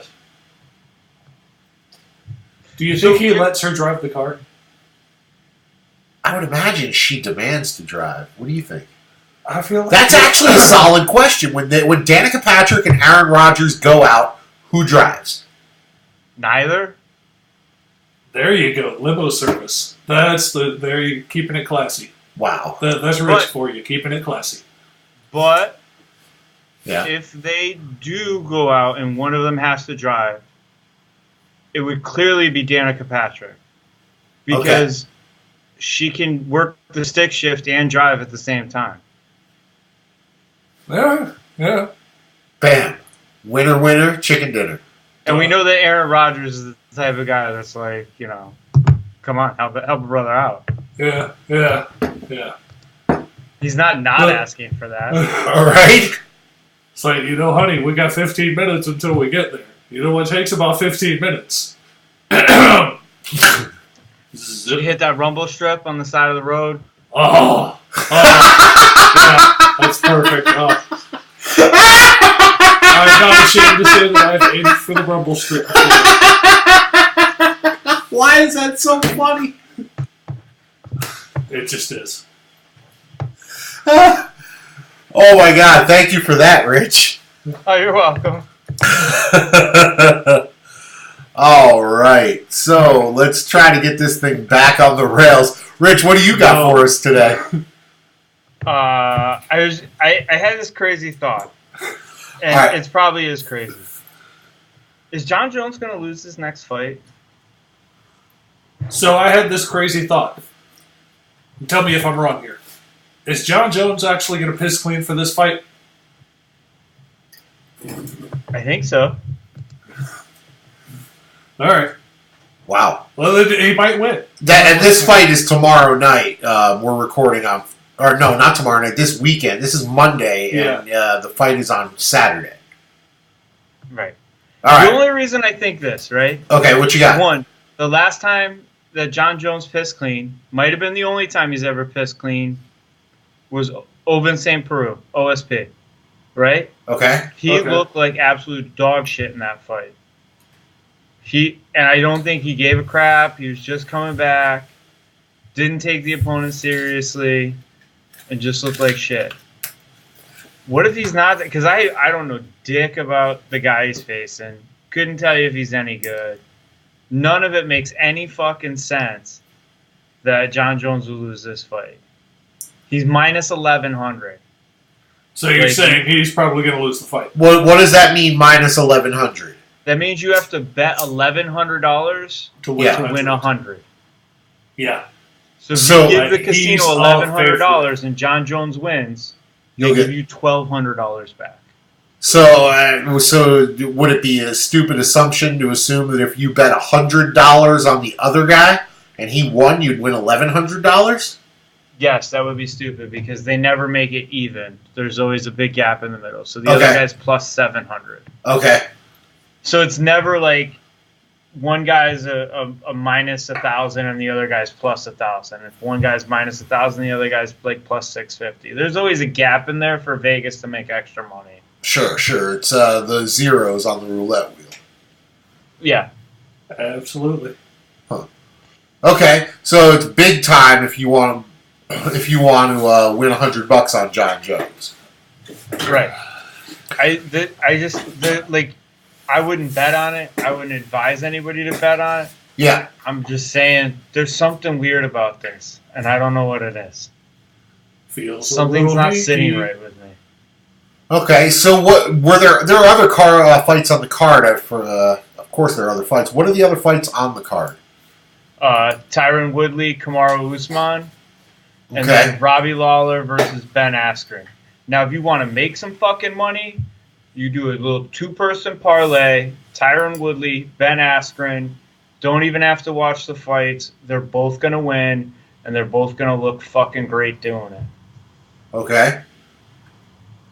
you think he lets her drive the car?
I would imagine she demands to drive. What do you think?
I feel like
that's actually a solid question. When Danica Patrick and Aaron Rodgers go out, who drives?
Neither.
There you go, limo service. There you keeping it classy.
Wow,
that's rich for you, keeping it classy.
But
yeah,
if they do go out and one of them has to drive, it would clearly be Danica Patrick because she can work the stick shift and drive at the same time.
Yeah.
Bam. Winner, chicken dinner.
And we know that Aaron Rodgers is the type of guy that's like, come on, help a brother out.
Yeah.
He's not asking for that.
All right.
It's like, honey, we got 15 minutes until we get there. You know what takes about 15 minutes?
You hit that rumble strip on the side of the road.
Oh. Yeah, that's perfect. Oh. I'm not ashamed to say that I've aimed for the rumble strip before.
Why is that so funny?
It just is.
Oh my God, thank you for that, Rich.
Oh, you're welcome.
All right, so let's try to get this thing back on the rails. Rich, what do you got for us today?
I had this crazy thought. And it's probably as crazy. Is Jon Jones going to lose his next fight?
So I had this crazy thought. Tell me if I'm wrong here. Is Jon Jones actually going to piss clean for this fight?
I think so.
All right.
Wow.
Well, he might win.
And this fight is tomorrow night. We're recording on... Or no, not tomorrow night. This weekend. This is Monday, and the fight is on Saturday.
Right.
All right.
The only reason I think this, right?
Okay, what you got?
One, the last time that Jon Jones pissed clean, might have been the only time he's ever pissed clean, was Ovince St. Preux, OSP. Right?
Okay.
He looked like absolute dog shit in that fight. And I don't think he gave a crap. He was just coming back, didn't take the opponent seriously, and just looked like shit. What if he's not? Because I don't know dick about the guy he's facing. Couldn't tell you if he's any good. None of it makes any fucking sense that Jon Jones will lose this fight. He's minus 1,100.
So you're saying he's probably going to lose the fight?
What does that mean, minus 1,100?
That means you have to bet $1,100 to win 100.
Yeah.
So if you give the casino $1,100 and Jon Jones wins, they'll give you $1,200 back.
So would it be a stupid assumption to assume that if you bet $100 on the other guy and he won, you'd win $1,100?
Yes, that would be stupid because they never make it even. There's always a big gap in the middle. So the other guy's plus 700.
Okay.
So it's never like one guy's a minus 1,000 and the other guy's plus 1,000. If one guy's minus 1,000, the other guy's like plus 650. There's always a gap in there for Vegas to make extra money.
Sure. It's the zeros on the roulette wheel.
Yeah.
Absolutely.
Huh. Okay, so it's big time if you want to win $100 on Jon Jones.
Right. I wouldn't bet on it. I wouldn't advise anybody to bet on it.
Yeah.
I'm just saying there's something weird about this, and I don't know what it is.
Feels
something's not sitting right with me.
Okay, so what were there are other fights on the card of course there are other fights. What are the other fights on the card?
Tyron Woodley, Kamaru Usman, and then Robbie Lawler versus Ben Askren. Now, if you want to make some fucking money, you do a little two-person parlay. Tyron Woodley, Ben Askren. Don't even have to watch the fights. They're both going to win, and they're both going to look fucking great doing it.
Okay.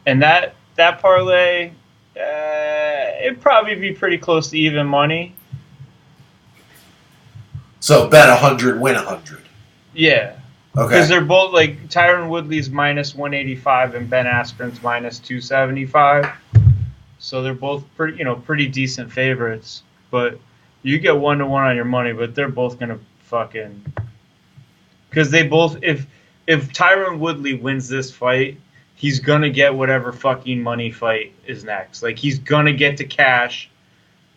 And that parlay, it'd probably be pretty close to even money.
So bet 100, win 100.
Yeah.
Okay.
Because they're both like Tyron Woodley's minus 185 and Ben Askren's minus 275. So they're both pretty decent favorites. But you get 1-1 on your money, but they're both gonna fucking because they both if Tyron Woodley wins this fight, he's gonna get whatever fucking money fight is next. Like he's gonna get to cash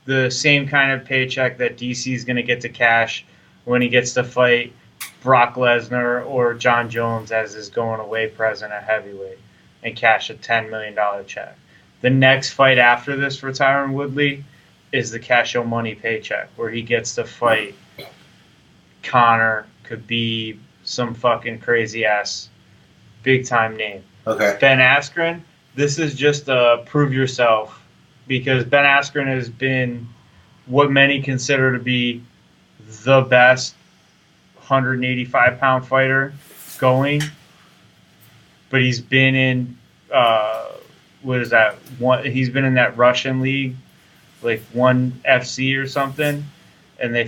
the same kind of paycheck that DC is gonna get to cash when he gets to fight Brock Lesnar or Jon Jones as his going away present at heavyweight and cash a $10 million check. The next fight after this for Tyron Woodley is the Cash Your Money paycheck where he gets to fight Conor, Khabib, some fucking crazy ass big time name.
Okay.
Ben Askren, this is just a prove yourself because Ben Askren has been what many consider to be the best 185-pound fighter going, but he's been in he's been in that Russian league, like ONE FC or something, and they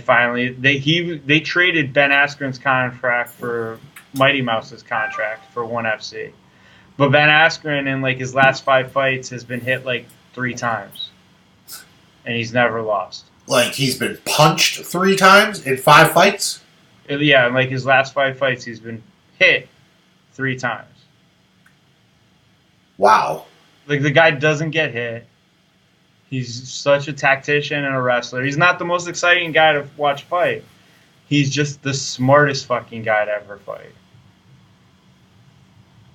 traded Ben Askren's contract for Mighty Mouse's contract for ONE FC, but Ben Askren in like his last 5 fights has been hit like 3 times, and he's never lost.
Like he's been punched 3 times in 5 fights?
Yeah, in like his last 5 fights, he's been hit 3 times.
Wow.
Like, the guy doesn't get hit. He's such a tactician and a wrestler. He's not the most exciting guy to watch fight. He's just the smartest fucking guy to ever fight.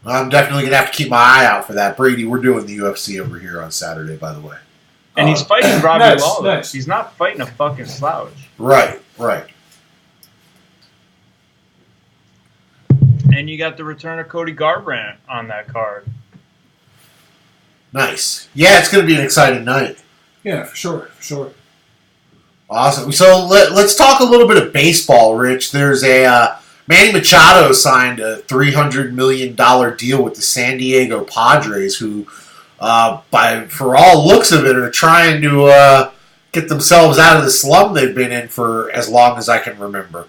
I'm definitely going to have to keep my eye out for that. Brady, we're doing the UFC over here on Saturday, by the way.
And he's fighting Robbie Lawler. Nice. He's not fighting a fucking slouch.
Right.
And you got the return of Cody Garbrandt on that card.
Nice. Yeah, it's going to be an exciting night.
Yeah, for sure.
Awesome. So let's talk a little bit of baseball, Rich. There's a Manny Machado signed a $300 million deal with the San Diego Padres, who, for all looks of it, are trying to get themselves out of the slum they've been in for as long as I can remember.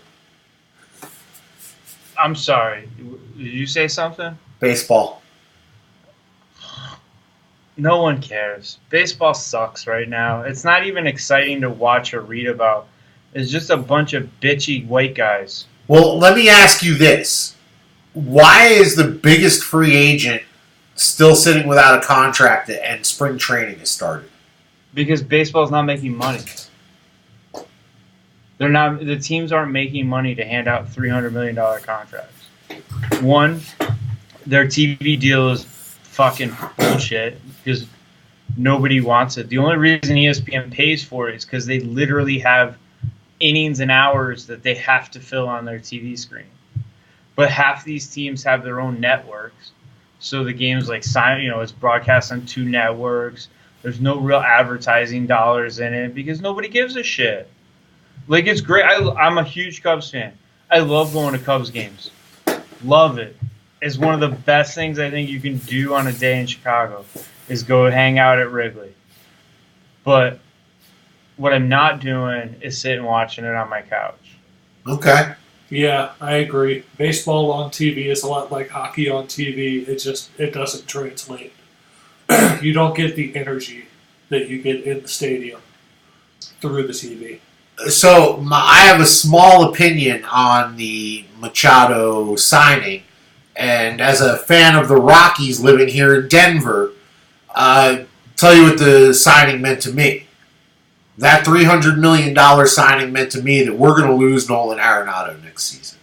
I'm sorry. Did you say something?
Baseball.
No one cares. Baseball sucks right now. It's not even exciting to watch or read about. It's just a bunch of bitchy white guys.
Well, let me ask you this. Why is the biggest free agent still sitting without a contract and spring training has started?
Because baseball's not making money. They're not. The teams aren't making money to hand out $300 million contracts. One, their TV deal is fucking bullshit because nobody wants it. The only reason ESPN pays for it is because they literally have innings and hours that they have to fill on their TV screen. But half these teams have their own networks, so the game's it's broadcast on 2 networks. There's no real advertising dollars in it because nobody gives a shit. Like, it's great. I'm a huge Cubs fan. I love going to Cubs games. Love it. It's one of the best things I think you can do on a day in Chicago is go hang out at Wrigley. But what I'm not doing is sitting watching it on my couch.
Okay.
Yeah, I agree. Baseball on TV is a lot like hockey on TV. It doesn't translate. You don't get the energy that you get in the stadium through the TV.
So I have a small opinion on the Machado signing, and as a fan of the Rockies living here in Denver, tell you what the signing meant to me. That $300 million signing meant to me that we're going to lose Nolan Arenado next season.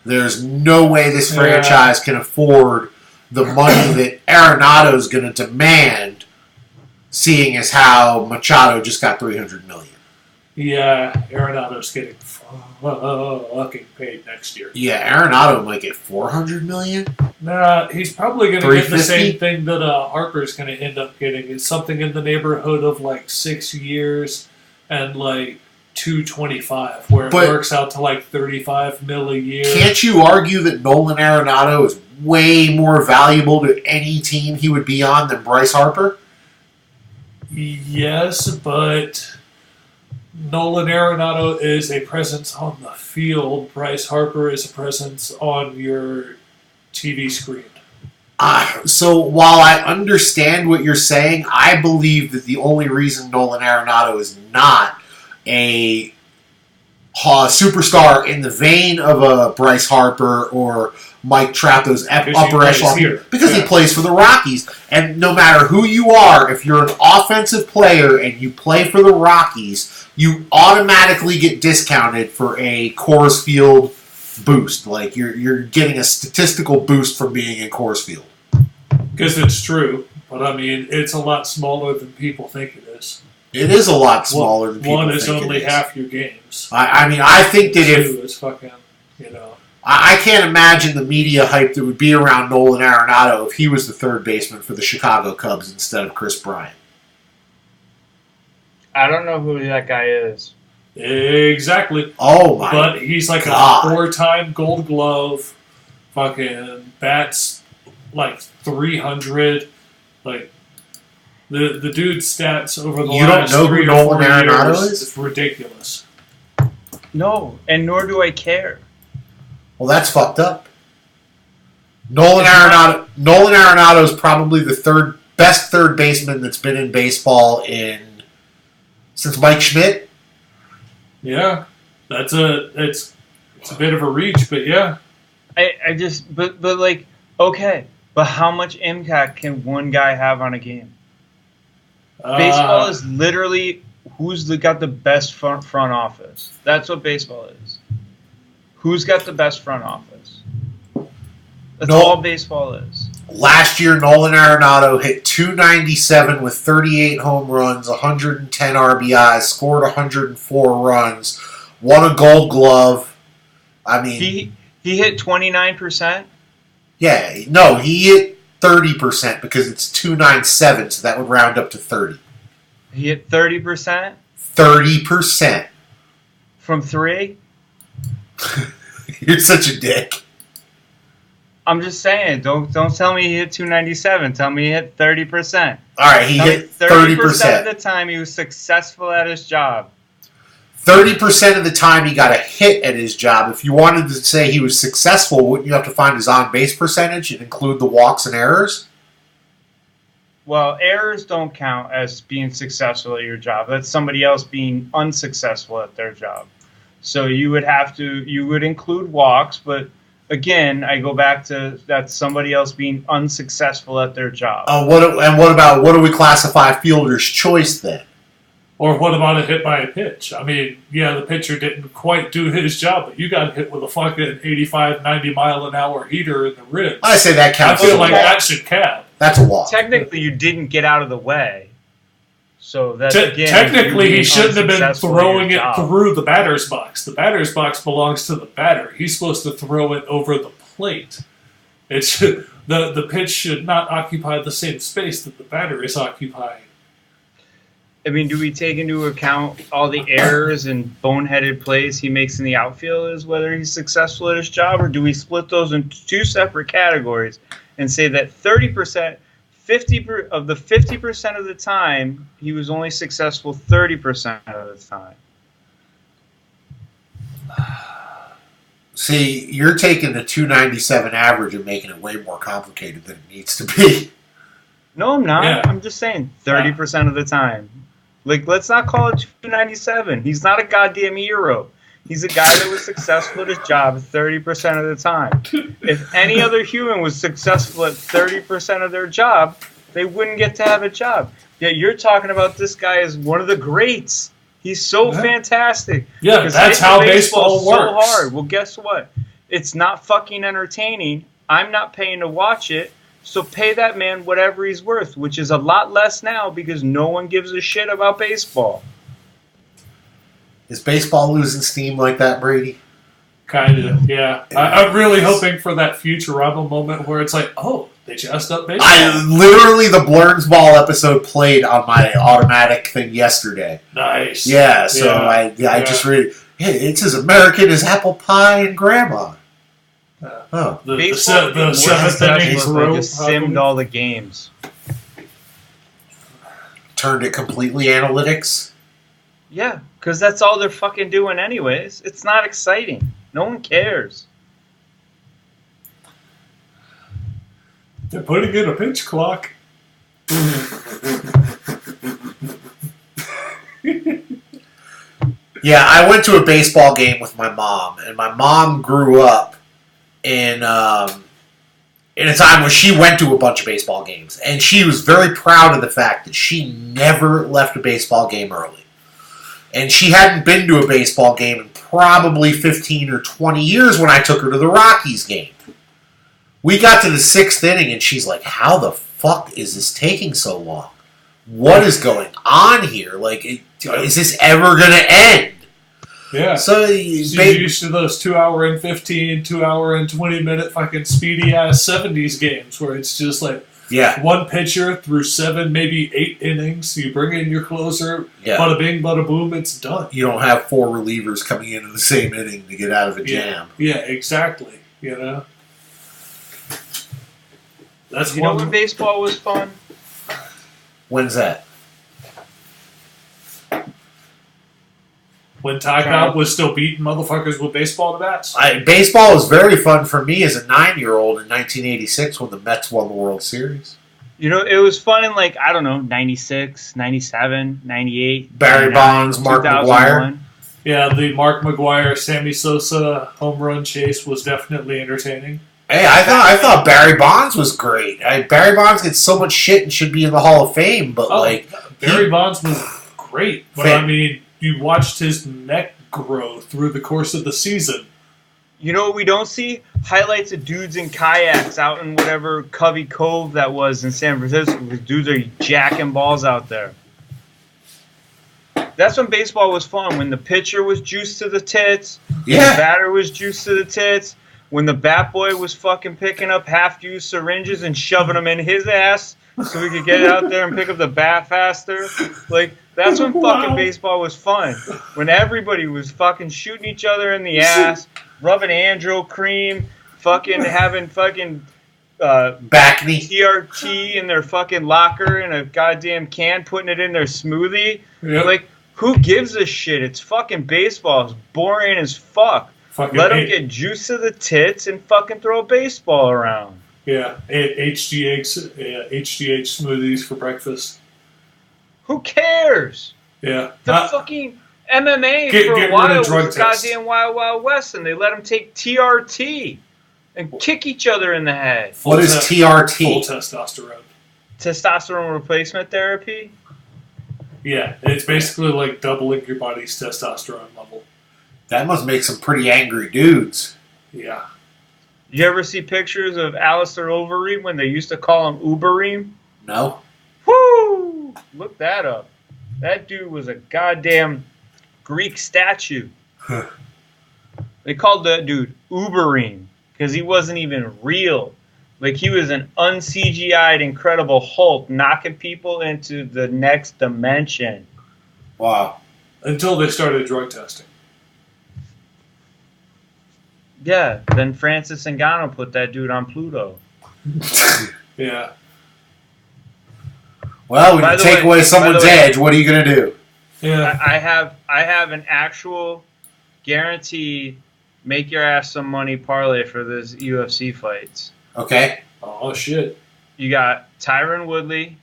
There's no way this franchise can afford the money that Arenado is going to demand, seeing as how Machado just got $300 million.
Yeah, Arenado's getting fucking paid next year.
Yeah, Arenado might get $400 million.
Nah, he's probably going to get the same thing that Harper's going to end up getting. It's something in the neighborhood of 6 years and $225, where it works out to $35 million a year.
Can't you argue that Nolan Arenado is way more valuable to any team he would be on than Bryce Harper?
Yes, but Nolan Arenado is a presence on the field. Bryce Harper is a presence on your TV screen.
So while I understand what you're saying, I believe that the only reason Nolan Arenado is not a superstar in the vein of a Bryce Harper or Mike Trout, those upper echelon, because he plays for the Rockies. And no matter who you are, if you're an offensive player and you play for the Rockies, you automatically get discounted for a Coors Field boost. Like you're getting a statistical boost from being in Coors Field.
Because it's true, but I mean, it's a lot smaller than people think it is.
It is a lot smaller than people think it is.
One is only half your games.
I think that
Two is fucking,
I can't imagine the media hype that would be around Nolan Arenado if he was the third baseman for the Chicago Cubs instead of Chris Bryant.
I don't know who that guy is.
Exactly.
Oh my!
But he's a 4-time Gold Glove. Fucking bats 300. The dude's stats over the last 3 or 4 years is ridiculous.
No, and nor do I care.
Well, that's fucked up. Nolan Arenado is probably the best third baseman that's been in baseball since Mike Schmidt.
Yeah, it's a bit of a reach, but yeah.
Okay, but how much impact can one guy have on a game? Baseball is literally who's got the best front office. That's what baseball is. Who's got the best front office? That's all baseball is.
Last year, Nolan Arenado hit .297 with 38 home runs, 110 RBIs, scored 104 runs, won a Gold Glove. I mean,
he hit 29%.
Yeah, no, he hit 30% because it's .297, so that would round up to 30.
He hit 30%.
30%
from 3.
You're such a dick.
I'm just saying, don't tell me he hit 297. Tell me he hit 30%.
All right, he hit 30%
of the time he was successful at his job.
30% of the time he got a hit at his job. If you wanted to say he was successful, wouldn't you have to find his on-base percentage and include the walks and errors?
Well, errors don't count as being successful at your job. That's somebody else being unsuccessful at their job. So you would include walks, but again, I go back to that's somebody else being unsuccessful at their job.
What do we classify fielder's choice then?
Or what about a hit by a pitch? I mean, yeah, the pitcher didn't quite do his job, but you got hit with a fucking 85, 90 mile an hour heater in the ribs.
I say that counts.
I feel like that should count.
That's a walk.
Technically, you didn't get out of the way. So that's
technically, he shouldn't have been throwing it through the batter's box. The batter's box belongs to the batter. He's supposed to throw it over the plate. It should, the pitch should not occupy the same space that the batter is occupying.
I mean, do we take into account all the errors and boneheaded plays he makes in the outfield as whether he's successful at his job, or do we split those into two separate categories and say that 30%, 50% of the 50% of the time, he was only successful 30% of the time?
See, you're taking the 297 average and making it way more complicated than it needs to be.
No, I'm not.
Yeah.
I'm just saying 30% of the time. Like, let's not call it 297. He's not a goddamn hero. He's a guy that was successful at his job 30% of the time. If any other human was successful at 30% of their job, they wouldn't get to have a job. Yet you're talking about this guy as one of the greats. He's so fantastic.
Yeah, that's how baseball works.
So hard. Well, guess what? It's not fucking entertaining. I'm not paying to watch it. So pay that man whatever he's worth, which is a lot less now because no one gives a shit about baseball.
Is baseball losing steam like that, Brady?
Kind of, yeah. I'm really hoping for that Futurama moment where it's like, oh, they just up baseball.
Literally, the Blurns Ball episode played on my automatic thing yesterday.
Nice.
Yeah, so I just really, hey, it's as American as apple pie and grandma.
The seventh inning simmed all the games.
Turned it completely analytics?
Yeah, because that's all they're fucking doing anyways. It's not exciting. No one cares.
They're putting in a pitch clock.
Yeah, I went to a baseball game with my mom, and my mom grew up in a time where she went to a bunch of baseball games, and she was very proud of the fact that she never left a baseball game early. And she hadn't been to a baseball game in probably 15 or 20 years when I took her to the Rockies game. We got to the 6th inning, and she's like, how the fuck is this taking so long? What is going on here? Like, is this ever going to end?
Yeah.
So
you're used to those 2 hour and 15, 2 hour and 20 minute fucking speedy ass 70s games where it's just like one pitcher through 7, maybe 8 innings. You bring in your closer, bada bing, bada boom, it's done.
You don't have 4 relievers coming in the same inning to get out of a jam.
Yeah, exactly. You know?
You know when baseball was fun?
When's that?
When Ty Cobb was still beating motherfuckers with baseball bats?
Baseball was very fun for me as a 9-year-old in 1986 when the Mets won the World Series.
You know, it was fun in, like, I don't know, 96, 97, 98.
Barry Bonds, Mark McGwire.
Yeah, the Mark McGwire, Sammy Sosa home run chase was definitely entertaining.
Hey, I thought Barry Bonds was great. Barry Bonds gets so much shit and should be in the Hall of Fame, but
Barry Bonds was great. But I mean, you watched his neck grow through the course of the season.
You know what we don't see? Highlights of dudes in kayaks out in whatever Covey Cove that was in San Francisco, because dudes are jacking balls out there. That's when baseball was fun, when the pitcher was juiced to the tits, the batter was juiced to the tits, when the bat boy was fucking picking up half-used syringes and shoving them in his ass so we could get out there and pick up the bat faster. Like, that's when fucking baseball was fun. When everybody was fucking shooting each other in the ass, rubbing andro cream, fucking having fucking TRT in their fucking locker in a goddamn can, putting it in their smoothie. Yep. Like, who gives a shit? It's fucking baseball. It's boring as fuck. Let them get juice to the tits and fucking throw a baseball around.
Yeah, HGH smoothies for breakfast.
Who cares?
Yeah.
The fucking MMA for a while was goddamn Wild Wild West, and they let them take TRT and kick each other in the head.
What is TRT?
Full testosterone.
Testosterone replacement therapy?
Yeah, it's basically like doubling your body's testosterone level.
That must make some pretty angry dudes.
Yeah.
You ever see pictures of Alistair Overeem when they used to call him Ubereem?
No.
Woo! Look that up. That dude was a goddamn Greek statue. They called that dude Ubereem because he wasn't even real. Like, he was an un-CGI'd Incredible Hulk knocking people into the next dimension.
Wow.
Until they started drug testing.
Yeah, then Francis Ngannou put that dude on Pluto.
Yeah.
Well, when you take away someone's edge, what are you going to do?
Yeah. I have an actual guaranteed make your ass some money parlay for this UFC fights.
Okay.
Oh, shit.
You got Tyron Woodley,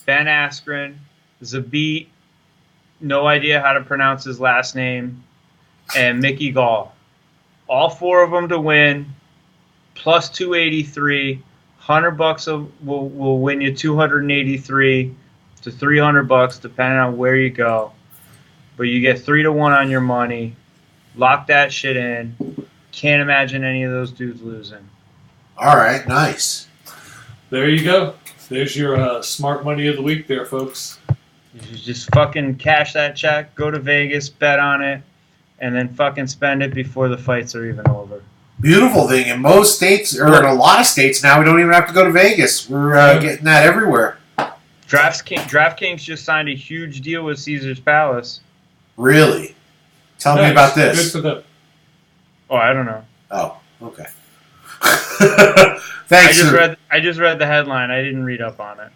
Ben Askren, Zabit, no idea how to pronounce his last name, and Mickey Gall. All four of them to win, plus 283. $100 will win you 283 to $300 depending on where you go. But you get 3-1 on your money. Lock that shit in. Can't imagine any of those dudes losing.
All right, nice.
There you go. There's your smart money of the week there, folks.
You just fucking cash that check, go to Vegas, bet on it, and then fucking spend it before the fights are even over.
Beautiful thing. In most states, or in a lot of states now, we don't even have to go to Vegas. We're getting that everywhere.
DraftKings just signed a huge deal with Caesars Palace.
Really? Tell me about this.
Good for them.
Oh, I don't know.
Oh, okay. Thanks.
I just read the headline. I didn't read up on it.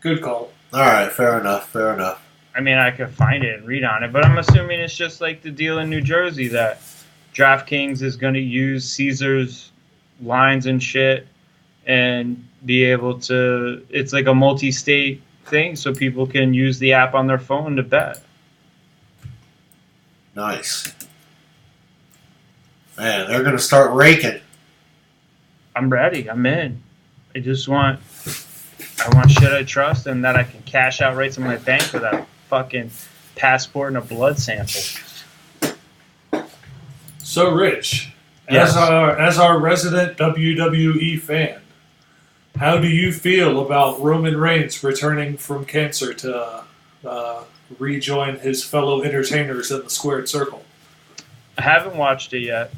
Good call.
All right, fair enough.
I mean, I could find it and read on it, but I'm assuming it's just like the deal in New Jersey that DraftKings is going to use Caesars lines and shit and be able to. It's like a multi-state thing, so people can use the app on their phone to bet.
Nice. Man, they're going to start raking.
I'm ready. I'm in. I want shit I trust and that I can cash out right to my bank for that fucking passport and a blood sample.
So, Rich,
yes.
as our resident WWE fan, how do you feel about Roman Reigns returning from cancer to rejoin his fellow entertainers in the squared circle?
I haven't watched it yet,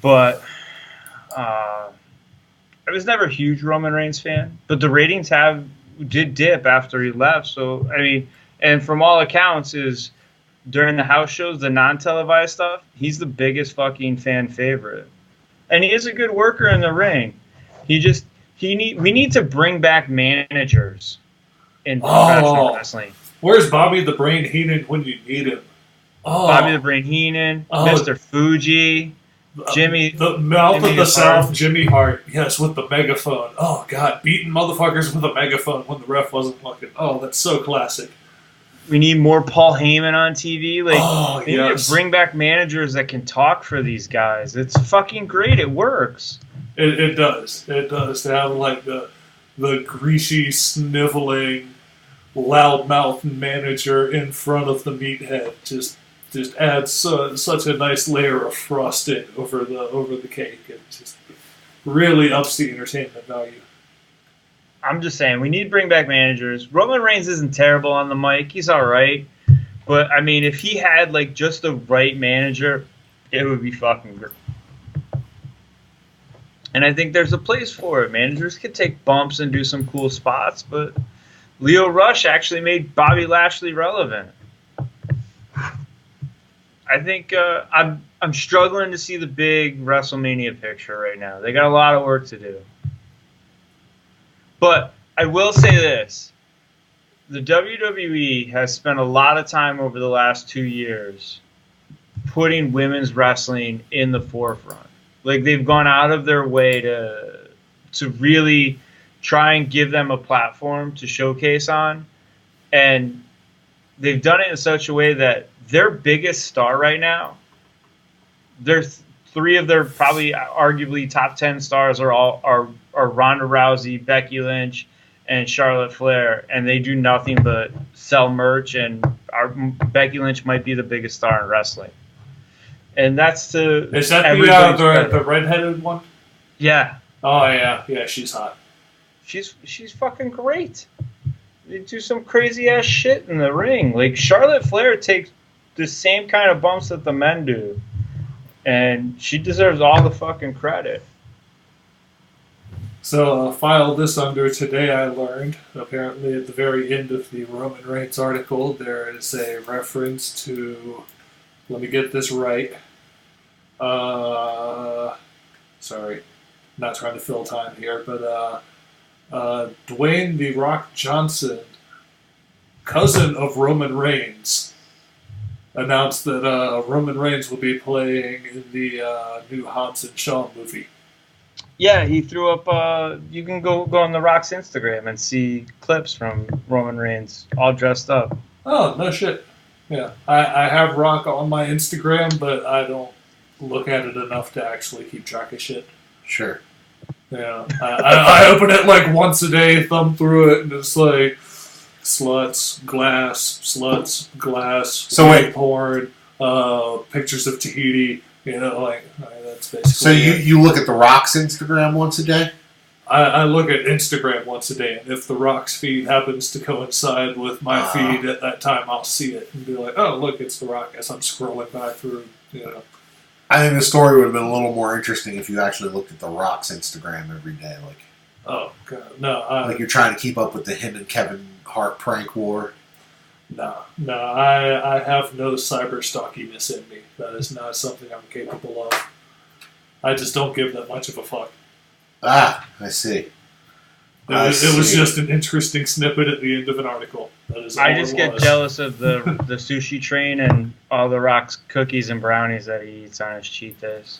but I was never a huge Roman Reigns fan. But the ratings did dip after he left. So I mean, and from all accounts, is during the house shows, the non-televised stuff, he's the biggest fucking fan favorite, and he is a good worker in the ring. We need to bring back managers in professional wrestling.
Where's Bobby the Brain Heenan when you need him?
Oh. Bobby the Brain Heenan, Mr. Fuji, Jimmy.
The mouth of the South, Jimmy Hart. Yes, with the megaphone. Oh, God. Beating motherfuckers with a megaphone when the ref wasn't looking. Oh, that's so classic.
We need more Paul Heyman on TV. We need to bring back managers that can talk for these guys. It's fucking great. It works.
It does. It does. To have, like, the greasy, sniveling, loudmouth manager in front of the meathead. Just just adds such a nice layer of frosting over the cake. It just really ups the entertainment value.
I'm just saying, we need to bring back managers. Roman Reigns isn't terrible on the mic. He's all right. But, I mean, if he had, like, just the right manager, it would be fucking great. And I think there's a place for it. Managers can take bumps and do some cool spots, but Leo Rush actually made Bobby Lashley relevant. I think I'm struggling to see the big WrestleMania picture right now. They got a lot of work to do. But I will say this. The WWE has spent a lot of time over the last 2 years putting women's wrestling in the forefront. Like, they've gone out of their way to really try and give them a platform to showcase on. And they've done it in such a way that their biggest star right now, three of their probably arguably top 10 stars are Ronda Rousey, Becky Lynch, and Charlotte Flair, and they do nothing but sell merch, and Becky Lynch might be the biggest star in wrestling. And that's to
Is that the redheaded one?
Yeah.
Oh yeah, she's hot.
She's fucking great. They do some crazy ass shit in the ring. Like, Charlotte Flair takes the same kind of bumps that the men do, and she deserves all the fucking credit.
So, file this under today, I learned, apparently at the very end of the Roman Reigns article, there is a reference to, let me get this right, sorry, not trying to fill time here, but Dwayne "The Rock" Johnson, cousin of Roman Reigns, announced that Roman Reigns will be playing in the new Hobbs and Shaw movie.
Yeah, he threw up. You can go on The Rock's Instagram and see clips from Roman Reigns all dressed up.
Oh, no shit. Yeah, I have Rock on my Instagram, but I don't look at it enough to actually keep track of shit.
Sure.
Yeah, I open it like once a day, thumb through it, and it's like sluts, glass,
so wait,
porn, pictures of Tahiti. You know, like that's basically.
So you look at The Rock's Instagram once a day?
I look at Instagram once a day, and if The Rock's feed happens to coincide with my feed at that time, I'll see it and be like, "Oh, look, it's The Rock." As I'm scrolling by through, you know.
I think the story would have been a little more interesting if you actually looked at The Rock's Instagram every day, like.
Oh God, no!
Like you're trying to keep up with the him and Kevin Hart prank war.
No, I have no cyber stalkiness in me. That is not something I'm capable of. I just don't give that much of a fuck.
Ah, I see.
It was just an interesting snippet at the end of an article. That is all
I just get jealous of the sushi train and all The Rock's cookies and brownies that he eats on his cheat days.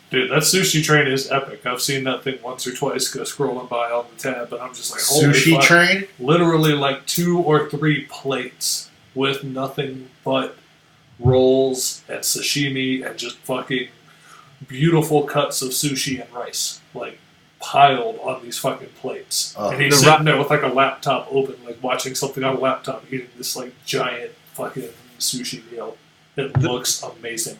Dude, that sushi train is epic. I've seen that thing once or twice go scrolling by on the tab, and I'm just like, holy
sushi
fuck.
Train?
Literally like 2 or 3 plates with nothing but rolls and sashimi and just fucking beautiful cuts of sushi and rice, like piled on these fucking plates. And he's sitting there with like a laptop open, like watching something on a laptop, eating this like giant fucking sushi meal. It looks amazing.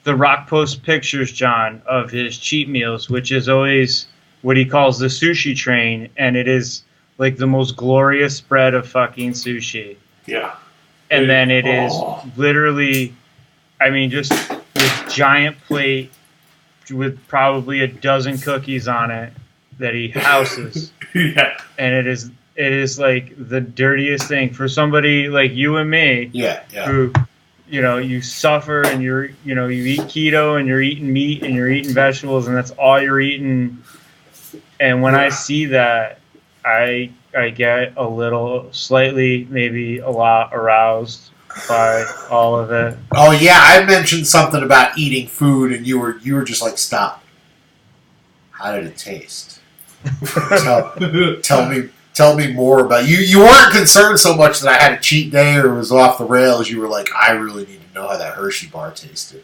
The Rock posts pictures, John, of his cheat meals, which is always what he calls the sushi train, and it is like the most glorious spread of fucking sushi.
Yeah.
And then it is literally, I mean, just this giant plate with probably a dozen cookies on it that he houses.
Yeah.
And it is like the dirtiest thing for somebody like you and me.
Yeah.
Who, you know, you suffer and you eat keto and you're eating meat and you're eating vegetables and that's all you're eating. And when I see that, I get a little, slightly, maybe a lot aroused by all of it.
Oh yeah, I mentioned something about eating food, and you were just like, stop. How did it taste? Tell me more about you. You weren't concerned so much that I had a cheat day or was off the rails. You were like, I really need to know how that Hershey bar tasted.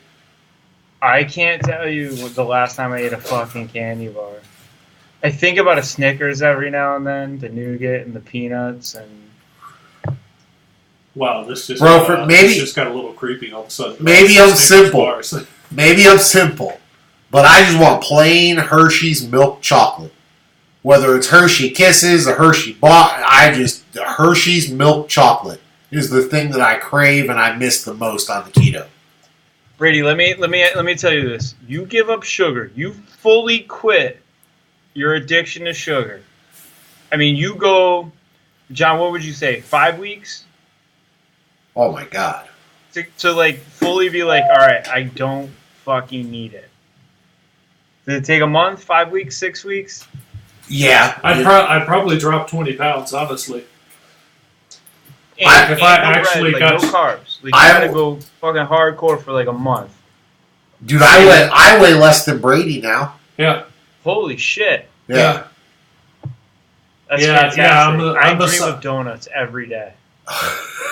I can't tell you the last time I ate a fucking candy bar. I think about a Snickers every now and then, the nougat and the peanuts, and
Wow, this just
maybe
this just got a little creepy all of a sudden.
Maybe I'm simple. Maybe I'm simple, but I just want plain Hershey's milk chocolate. Whether it's Hershey Kisses or Hershey Bar, Hershey's milk chocolate is the thing that I crave and I miss the most on the keto.
Brady, let me tell you this. You give up sugar. You fully quit your addiction to sugar. I mean, you go, John, what would you say, 5 weeks?
Oh, my God.
To like, fully be like, all right, I don't fucking need it. Did it take a month, 5 weeks, 6 weeks?
Yeah.
I'd probably drop 20 pounds, honestly.
If I actually got no carbs. Like, you gotta go fucking hardcore for like a month.
Dude, I weigh less than Brady now.
Yeah.
Holy shit.
Yeah.
That's fantastic. I dream of donuts every day.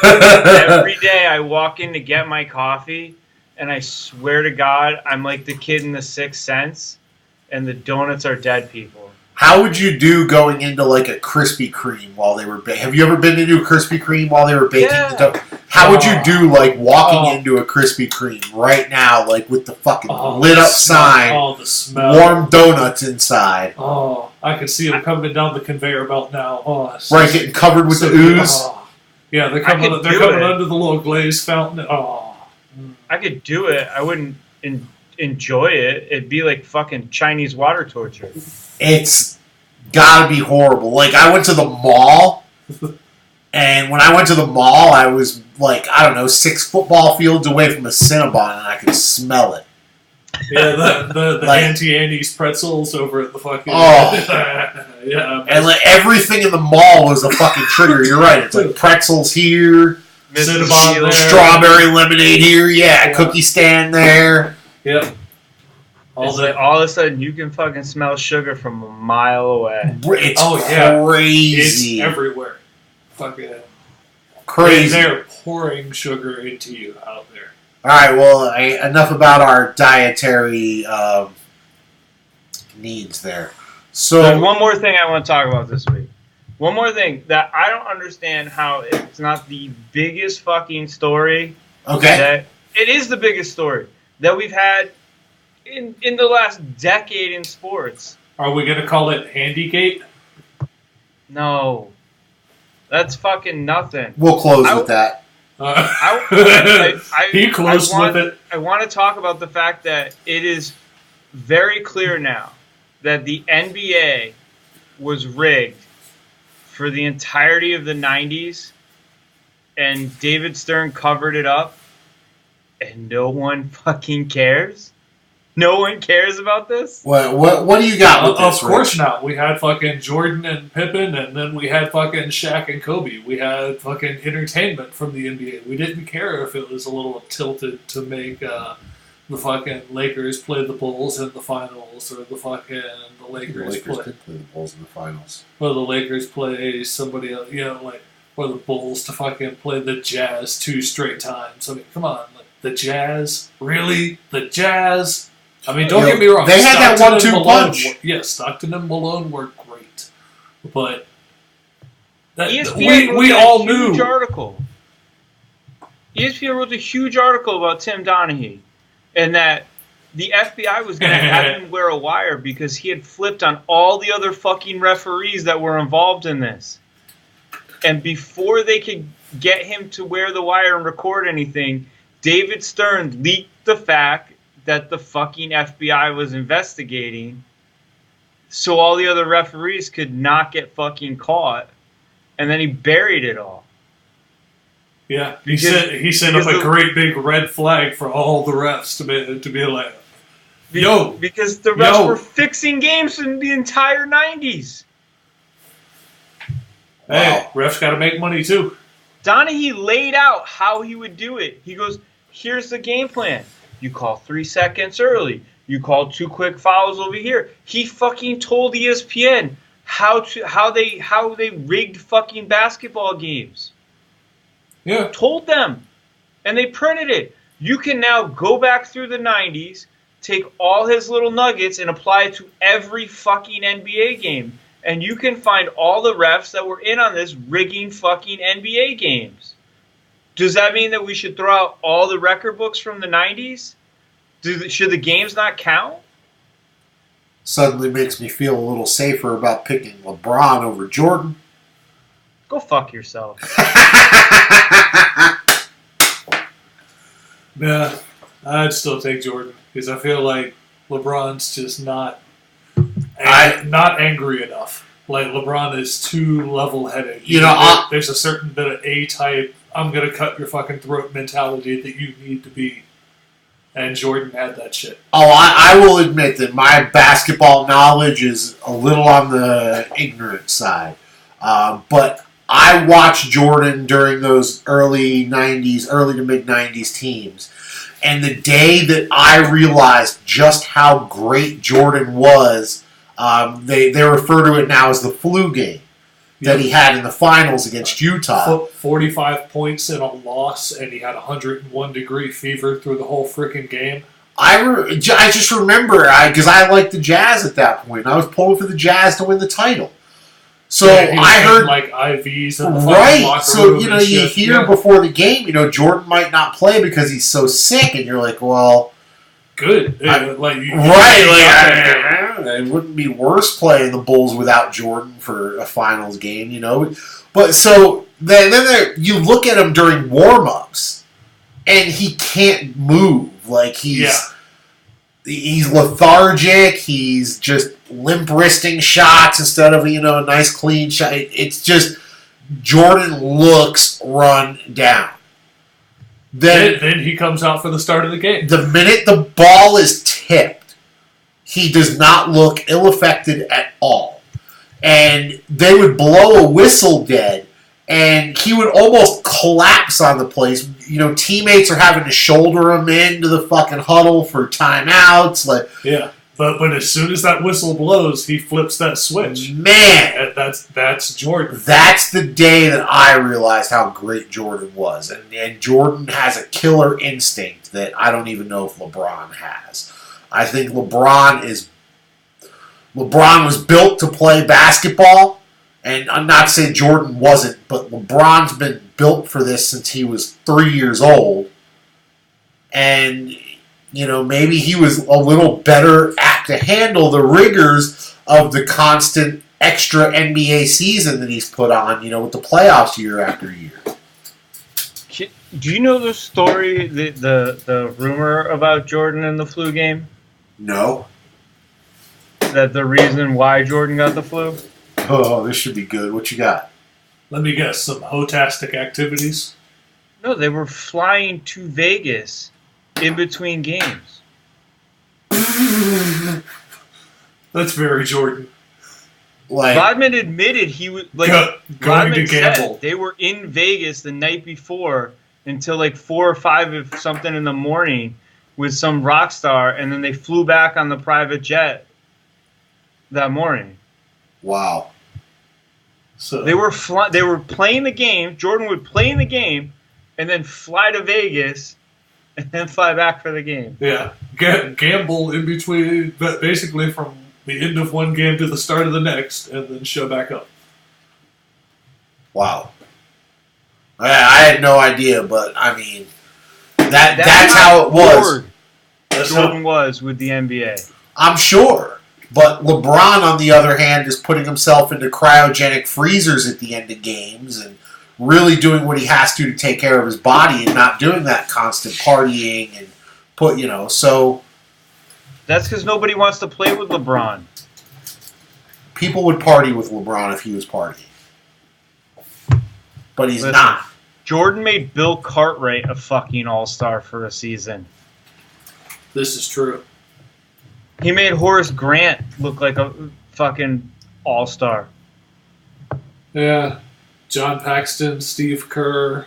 Every day I walk in to get my coffee, and I swear to God, I'm like the kid in The Sixth Sense, and the donuts are dead people.
How would you do going into like a Krispy Kreme while they were baking? Have you ever been into a Krispy Kreme while they were baking the dough? How would you do like walking into a Krispy Kreme right now, like with the fucking lit up sign,
the smell,
warm donuts inside?
Oh, I can see them coming down the conveyor belt now. Oh,
right, getting covered with the ooze.
Yeah, they're coming under the little glaze fountain. Oh,
I could do it. I wouldn't enjoy it. It'd be like fucking Chinese water torture.
It's gotta be horrible. Like, I went to the mall, and when I went to the mall, I was like, I don't know, 6 football fields away from a Cinnabon, and I could smell it.
Yeah, the like, Auntie Annie's pretzels over at the fucking...
Oh.
Yeah.
And like, everything in the mall was a fucking trigger. You're right. It's like pretzels here,
Cinnabon there,
strawberry lemonade here, cookie stand there.
Yep.
All of a sudden, you can fucking smell sugar from a mile away.
It's crazy.
It's everywhere. Fucking
crazy.
They're pouring sugar into you out there.
All right, well, enough about our dietary needs there. So,
there's one more thing I want to talk about this week. One more thing that I don't understand how it's not the biggest fucking story.
Okay.
It is the biggest story that we've had in the last decade in sports.
Are we going to call it Handygate?
No. That's fucking nothing.
We'll close with that.
He closed with it.
I want to talk about the fact that it is very clear now that the NBA was rigged for the entirety of the 90s, and David Stern covered it up, and no one fucking cares? No one cares about this?
What do you got with this?
Of course not. We had fucking Jordan and Pippen, and then we had fucking Shaq and Kobe. We had fucking entertainment from the NBA. We didn't care if it was a little tilted to make the fucking Lakers play the Bulls in the finals, or the Lakers play
did play the Bulls in the finals.
Or the Lakers play somebody else, or the Bulls to fucking play the Jazz 2 straight times. I mean, come on. The Jazz? Really? The Jazz? I mean, don't get me wrong.
They had that 1-2 punch.
Yes, Stockton and Malone were great, but
ESPN
we all knew.
ESPN wrote a huge article about Tim Donaghy, and that the FBI was going to have him wear a wire because he had flipped on all the other fucking referees that were involved in this. And before they could get him to wear the wire and record anything, David Stern leaked the fact that the fucking FBI was investigating, so all the other referees could not get fucking caught, and then he buried it all.
Yeah, he set up a great big red flag for all the refs to be like,
because the refs were fixing games in the entire 90s.
Hey, refs got to make money too.
Donaghy laid out how he would do it. He goes, here's the game plan. You call 3 seconds early. You call 2 quick fouls over here. He fucking told ESPN how they rigged fucking basketball games.
Yeah.
Told them. And they printed it. You can now go back through the 90s, take all his little nuggets and apply it to every fucking NBA game. And you can find all the refs that were in on this rigging fucking NBA games. Does that mean that we should throw out all the record books from the 90s? Should the games not count?
Suddenly makes me feel a little safer about picking LeBron over Jordan.
Go fuck yourself.
Yeah, I'd still take Jordan because I feel like LeBron's just not angry enough. Like LeBron is too level-headed. There's a certain bit of A-type, I'm gonna cut your fucking throat mentality that you need to be. And Jordan had that shit.
Oh, I will admit that my basketball knowledge is a little on the ignorant side. But I watched Jordan during those early to mid-90s teams. And the day that I realized just how great Jordan was, they refer to it now as the flu game that he had in the finals against Utah.
45 points in a loss, and he had 101-degree fever through the whole freaking game.
I just remember, because I liked the Jazz at that point. I was pulling for the Jazz to win the title. So I heard
like IVs in the
right.
Locker
So
room
you hear before the game, Jordan might not play because he's so sick, and you're like, well,
good.
It wouldn't be worse playing the Bulls without Jordan for a finals game, But so then you look at him during warm-ups, and he can't move. Like he's lethargic. He's just limp-wristing shots instead of a nice clean shot. It's just Jordan looks run down.
Then he comes out for the start of the game.
The minute the ball is tipped, he does not look ill-affected at all. And they would blow a whistle dead, and he would almost collapse on the place. Teammates are having to shoulder him into the fucking huddle for timeouts.
But as soon as that whistle blows, he flips that switch.
Man,
that's Jordan.
That's the day that I realized how great Jordan was, and Jordan has a killer instinct that I don't even know if LeBron has. I think LeBron was built to play basketball, and I'm not saying Jordan wasn't, but LeBron's been built for this since he was 3 years old, and maybe he was a little better apt to handle the rigors of the constant extra NBA season that he's put on, with the playoffs year after year.
Do you know the story, the rumor about Jordan and the flu game?
No.
That the reason why Jordan got the flu?
Oh, this should be good. What you got?
Let me guess, some hotastic activities?
No, they were flying to Vegas in between games.
That's very Jordan.
Rodman admitted he was
going to gamble.
They were in Vegas the night before until 4 or 5 of something in the morning with some rock star, and then they flew back on the private jet that morning.
Wow.
So they were playing the game. Jordan would play in the game, and then fly to Vegas. And then fly back for the game.
Yeah. Gamble in between, basically from the end of one game to the start of the next, and then show back up.
Wow. I had no idea, but I mean, that's how it was.
Jordan was with the NBA.
I'm sure. But LeBron, on the other hand, is putting himself into cryogenic freezers at the end of games and really doing what he has to take care of his body and not doing that constant partying and so.
That's because nobody wants to play with LeBron.
People would party with LeBron if he was partying. But he's not.
Jordan made Bill Cartwright a fucking all-star for a season.
This is true.
He made Horace Grant look like a fucking all-star.
Yeah. John Paxton, Steve Kerr.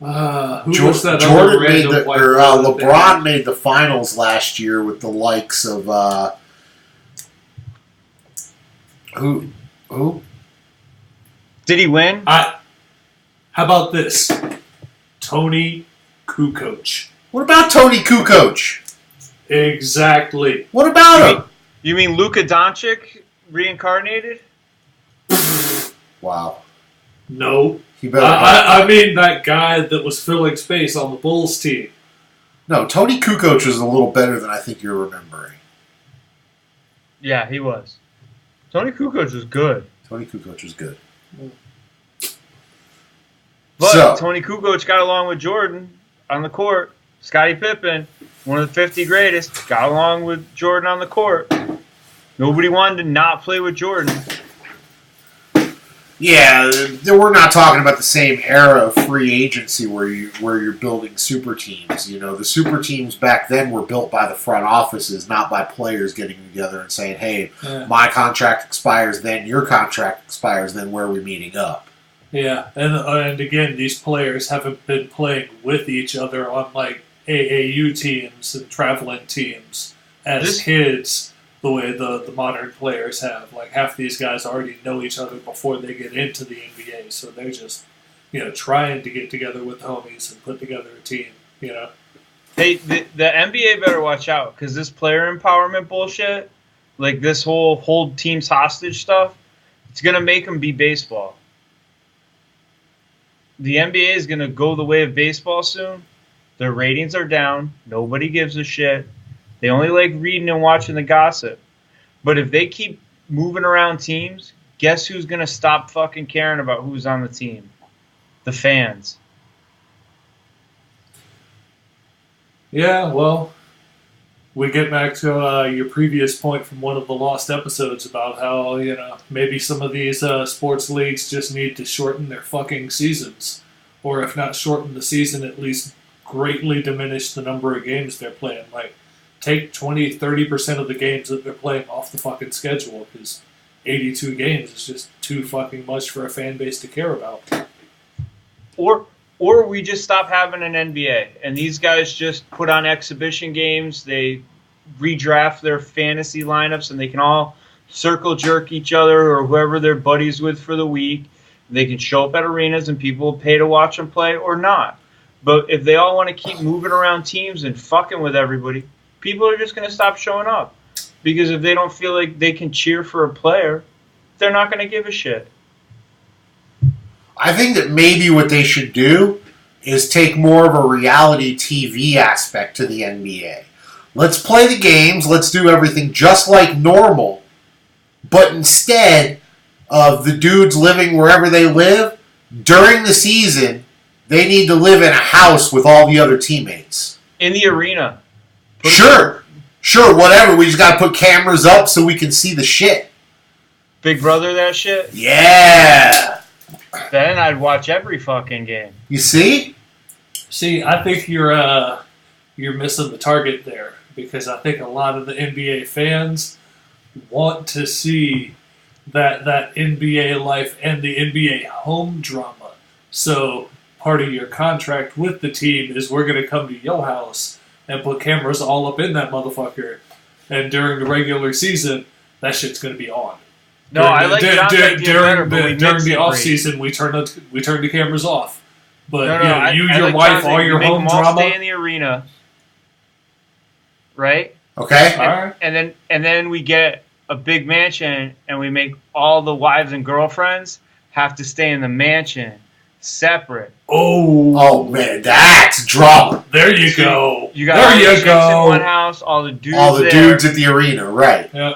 Who was that?
Jordan made LeBron made the finals last year with the likes of who?
Did he win?
How about this? Tony Kukoc.
What about Tony Kukoc?
Exactly.
What about him?
You mean Luka Doncic reincarnated?
Wow.
No.
He better.
I mean that guy that was filling space on the Bulls team.
No, Tony Kukoc was a little better than I think you're remembering.
Yeah, he was. Tony Kukoc was good.
Tony Kukoc was good.
But Tony Kukoc got along with Jordan on the court. Scottie Pippen, one of the 50 greatest, got along with Jordan on the court. Nobody wanted to not play with Jordan.
Yeah, we're not talking about the same era of free agency where you're building super teams. You know, the super teams back then were built by the front offices, not by players getting together and saying, "Hey, my contract expires, then your contract expires, then where are we meeting up?"
Yeah, and again, these players haven't been playing with each other on like AAU teams and traveling teams as kids. The way the modern players have. Like, half these guys already know each other before they get into the NBA, so they're just, trying to get together with the homies and put together a team,
Hey, the NBA better watch out, because this player empowerment bullshit, like this whole hold teams hostage stuff, it's going to make them be baseball. The NBA is going to go the way of baseball soon. Their ratings are down. Nobody gives a shit. They only like reading and watching the gossip. But if they keep moving around teams, guess who's going to stop fucking caring about who's on the team? The fans.
Yeah, well, we get back to your previous point from one of the lost episodes about how, maybe some of these sports leagues just need to shorten their fucking seasons. Or if not shorten the season, at least greatly diminish the number of games they're playing. Like, take 20-30% of the games that they're playing off the fucking schedule, because 82 games is just too fucking much for a fan base to care about.
Or we just stop having an NBA, and these guys just put on exhibition games. They redraft their fantasy lineups, and they can all circle jerk each other or whoever they're buddies with for the week. They can show up at arenas, and people pay to watch them play or not. But if they all want to keep moving around teams and fucking with everybody, people are just going to stop showing up. Because if they don't feel like they can cheer for a player, they're not going to give a shit.
I think that maybe what they should do is take more of a reality TV aspect to the NBA. Let's play the games, let's do everything just like normal, but instead of the dudes living wherever they live, during the season, they need to live in a house with all the other teammates.
In the arena.
Sure, whatever. We just got to put cameras up so we can see the shit.
Big Brother that shit?
Yeah.
Then I'd watch every fucking game.
You see?
See, I think you're missing the target there, because I think a lot of the NBA fans want to see that NBA life and the NBA home drama. So part of your contract with the team is we're going to come to your house and put cameras all up in that motherfucker. And during the regular season, that shit's going to be on.
No, I like John's idea better, but
during the off season, we turn the cameras off. But
I
your
like
wife,
John's
all your home
all
drama.
Stay in the arena, right?
Okay.
All right.
And then we get a big mansion, and we make all the wives and girlfriends have to stay in the mansion separate.
Oh man, that's drama.
There you go.
You got all the chicks in one house, all the dudes
at the arena, right?
Yeah.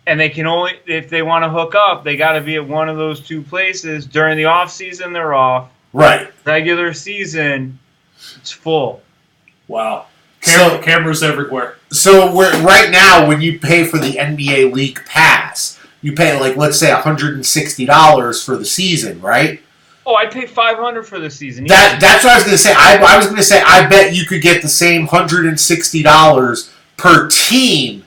And they can only, if they want to hook up, they got to be at one of those two places. During the off season, they're off.
Right.
Regular season, it's full.
Wow. Cameras everywhere.
So right now, when you pay for the NBA League Pass, you pay let's say $160 for the season, right?
Oh, I'd pay $500 for the season.
That's what I was going to say. I was going to say I bet you could get the same $160 per team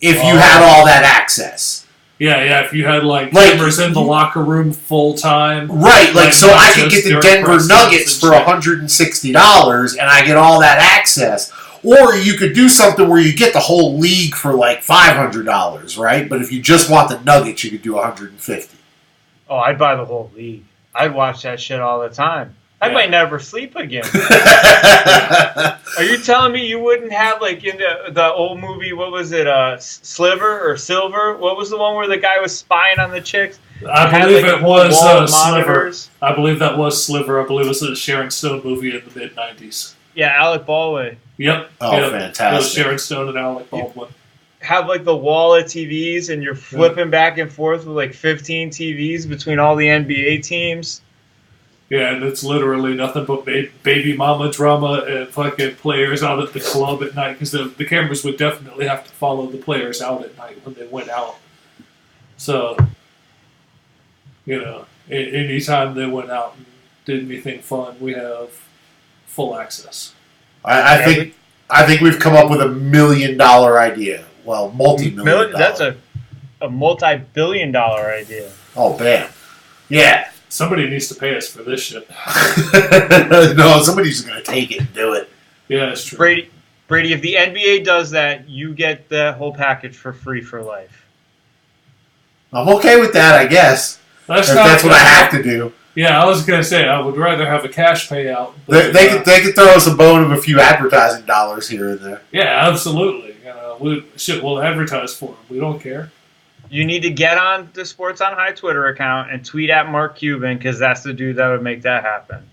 if you had all that access.
Yeah. If you had cameras in the locker room full time,
right? So I could get the Denver Nuggets for $160, and I get all that access. Or you could do something where you get the whole league for $500, right? But if you just want the Nuggets, you could do $150.
Oh, I'd buy the whole league. I'd watch that shit all the time. I might never sleep again. Are you telling me you wouldn't have, in the old movie, what was it, Sliver or Silver? What was the one where the guy was spying on the chicks?
I believe it was Sliver. I believe that was Sliver. I believe it was a Sharon Stone movie in the mid-90s.
Yeah, Alec Baldwin.
Yep.
Oh, fantastic.
It was Sharon Stone and Alec Baldwin.
Have like the wall of TVs and you're flipping back and forth with like 15 TVs between all the NBA teams.
Yeah, and it's literally nothing but baby mama drama and fucking players out at the club at night, because the cameras would definitely have to follow the players out at night when they went out. So, anytime they went out and did anything fun, we have full access.
I think we've come up with $1 million idea. Well, multi-million.
That's a multi-billion-dollar idea.
Oh, bam. Yeah.
Somebody needs to pay us for this shit.
No, somebody's going to take it and do it.
Yeah, that's true.
Brady, if the NBA does that, you get the whole package for free for life.
I'm okay with that, I guess. That's what I have to do.
Yeah, I was going to say, I would rather have a cash payout.
They could throw us a bone of a few advertising dollars here and there.
Yeah, absolutely. We'll advertise for them. We don't care.
You need to get on the Sports on High Twitter account and tweet at Mark Cuban, because that's the dude that would make that happen.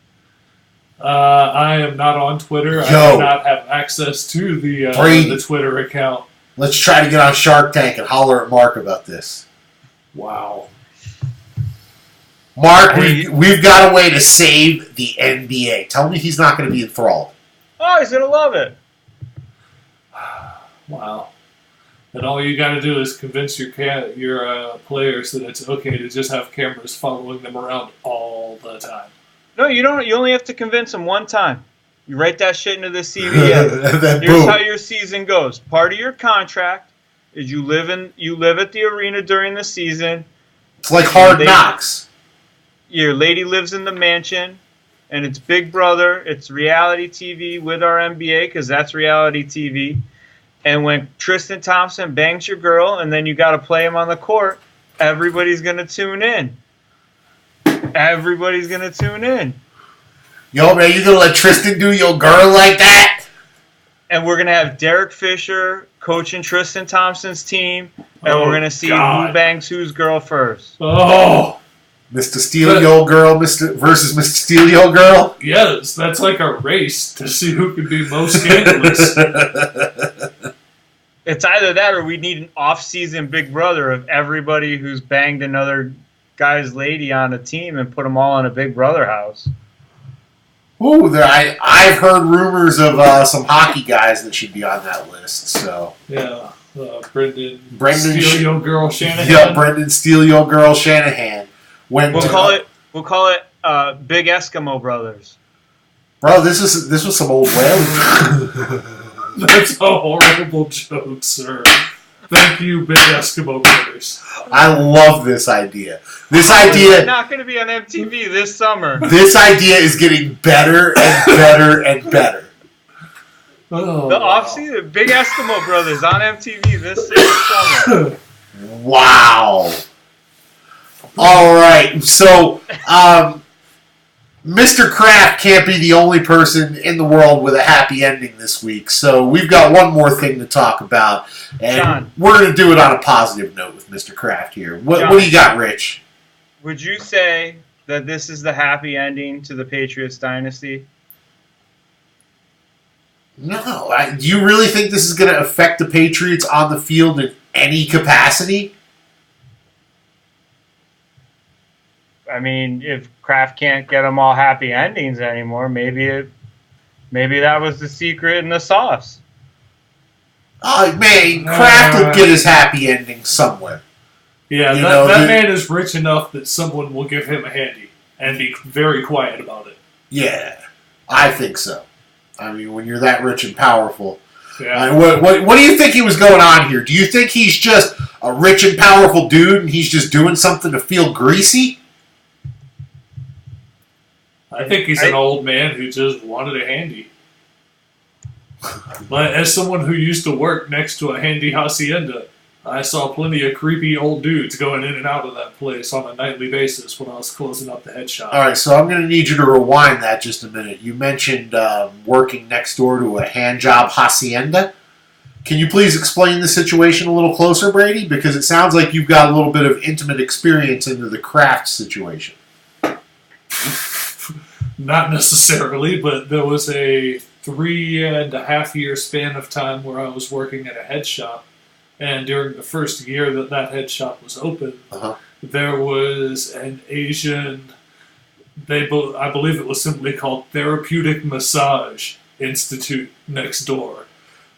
I am not on Twitter. I do not have access to the Twitter account.
Let's try to get on Shark Tank and holler at Mark about this.
Wow.
Mark, we've got a way to save the NBA. Tell me he's not going to be enthralled.
Oh, he's going to love it.
Wow. And all you got to do is convince your players that it's okay to just have cameras following them around all the time.
No, you don't. You only have to convince them one time. You write that shit into the CV. Here's how your season goes. Part of your contract is you live at the arena during the season.
It's like Hard Knocks.
Your lady lives in the mansion, and it's Big Brother. It's reality TV with our NBA, because that's reality TV. And when Tristan Thompson bangs your girl and then you got to play him on the court, everybody's going to tune in. Everybody's going to tune in.
Yo, man, you going to let Tristan do your girl like that?
And we're going to have Derek Fisher coaching Tristan Thompson's team, and we're going to see who bangs whose girl first.
Oh,
Mr. Steal Your Girl versus Mr. Steal Your Girl?
Yes, that's like a race to see who can be most scandalous.
It's either that or we need an off-season Big Brother of everybody who's banged another guy's lady on a team and put them all in a Big Brother house.
Ooh, I've heard rumors of some hockey guys that should be on that list. So
yeah, Brendan Steal Your Girl Shanahan.
Yeah, Brendan Steal Your Girl Shanahan.
We'll call it Big Eskimo Brothers.
Bro, this was some old whale.
That's a horrible joke, sir. Thank you, Big Eskimo Brothers.
I love this idea. It's
not going to be on MTV this summer.
This idea is getting better and better and better.
Oh, the off-season, Big Eskimo Brothers on MTV this summer.
Wow. All right, so Mr. Kraft can't be the only person in the world with a happy ending this week, so we've got one more thing to talk about, and
John,
we're going to do it on a positive note with Mr. Kraft here. What do you got, Rich?
Would you say that this is the happy ending to the Patriots dynasty?
No. Do you really think this is going to affect the Patriots on the field in any capacity?
I mean, if Kraft can't get them all happy endings anymore, maybe that was the secret in the sauce.
Oh, man, Kraft will get his happy ending somewhere.
Yeah, that man is rich enough that someone will give him a handy and be very quiet about it.
Yeah, I think so. I mean, when you're that rich and powerful.
Yeah.
What do you think he was going on here? Do you think he's just a rich and powerful dude and he's just doing something to feel greasy?
I think he's an old man who just wanted a handy. But as someone who used to work next to a handy hacienda, I saw plenty of creepy old dudes going in and out of that place on a nightly basis when I was closing up the head shop.
All right, so I'm going to need you to rewind that just a minute. You mentioned working next door to a hand job hacienda. Can you please explain the situation a little closer, Brady? Because it sounds like you've got a little bit of intimate experience into the craft situation.
Not necessarily, but there was a 3.5 year span of time where I was working at a head shop. And during the first year that head shop was open, there was an Asian, I believe it was simply called Therapeutic Massage Institute next door.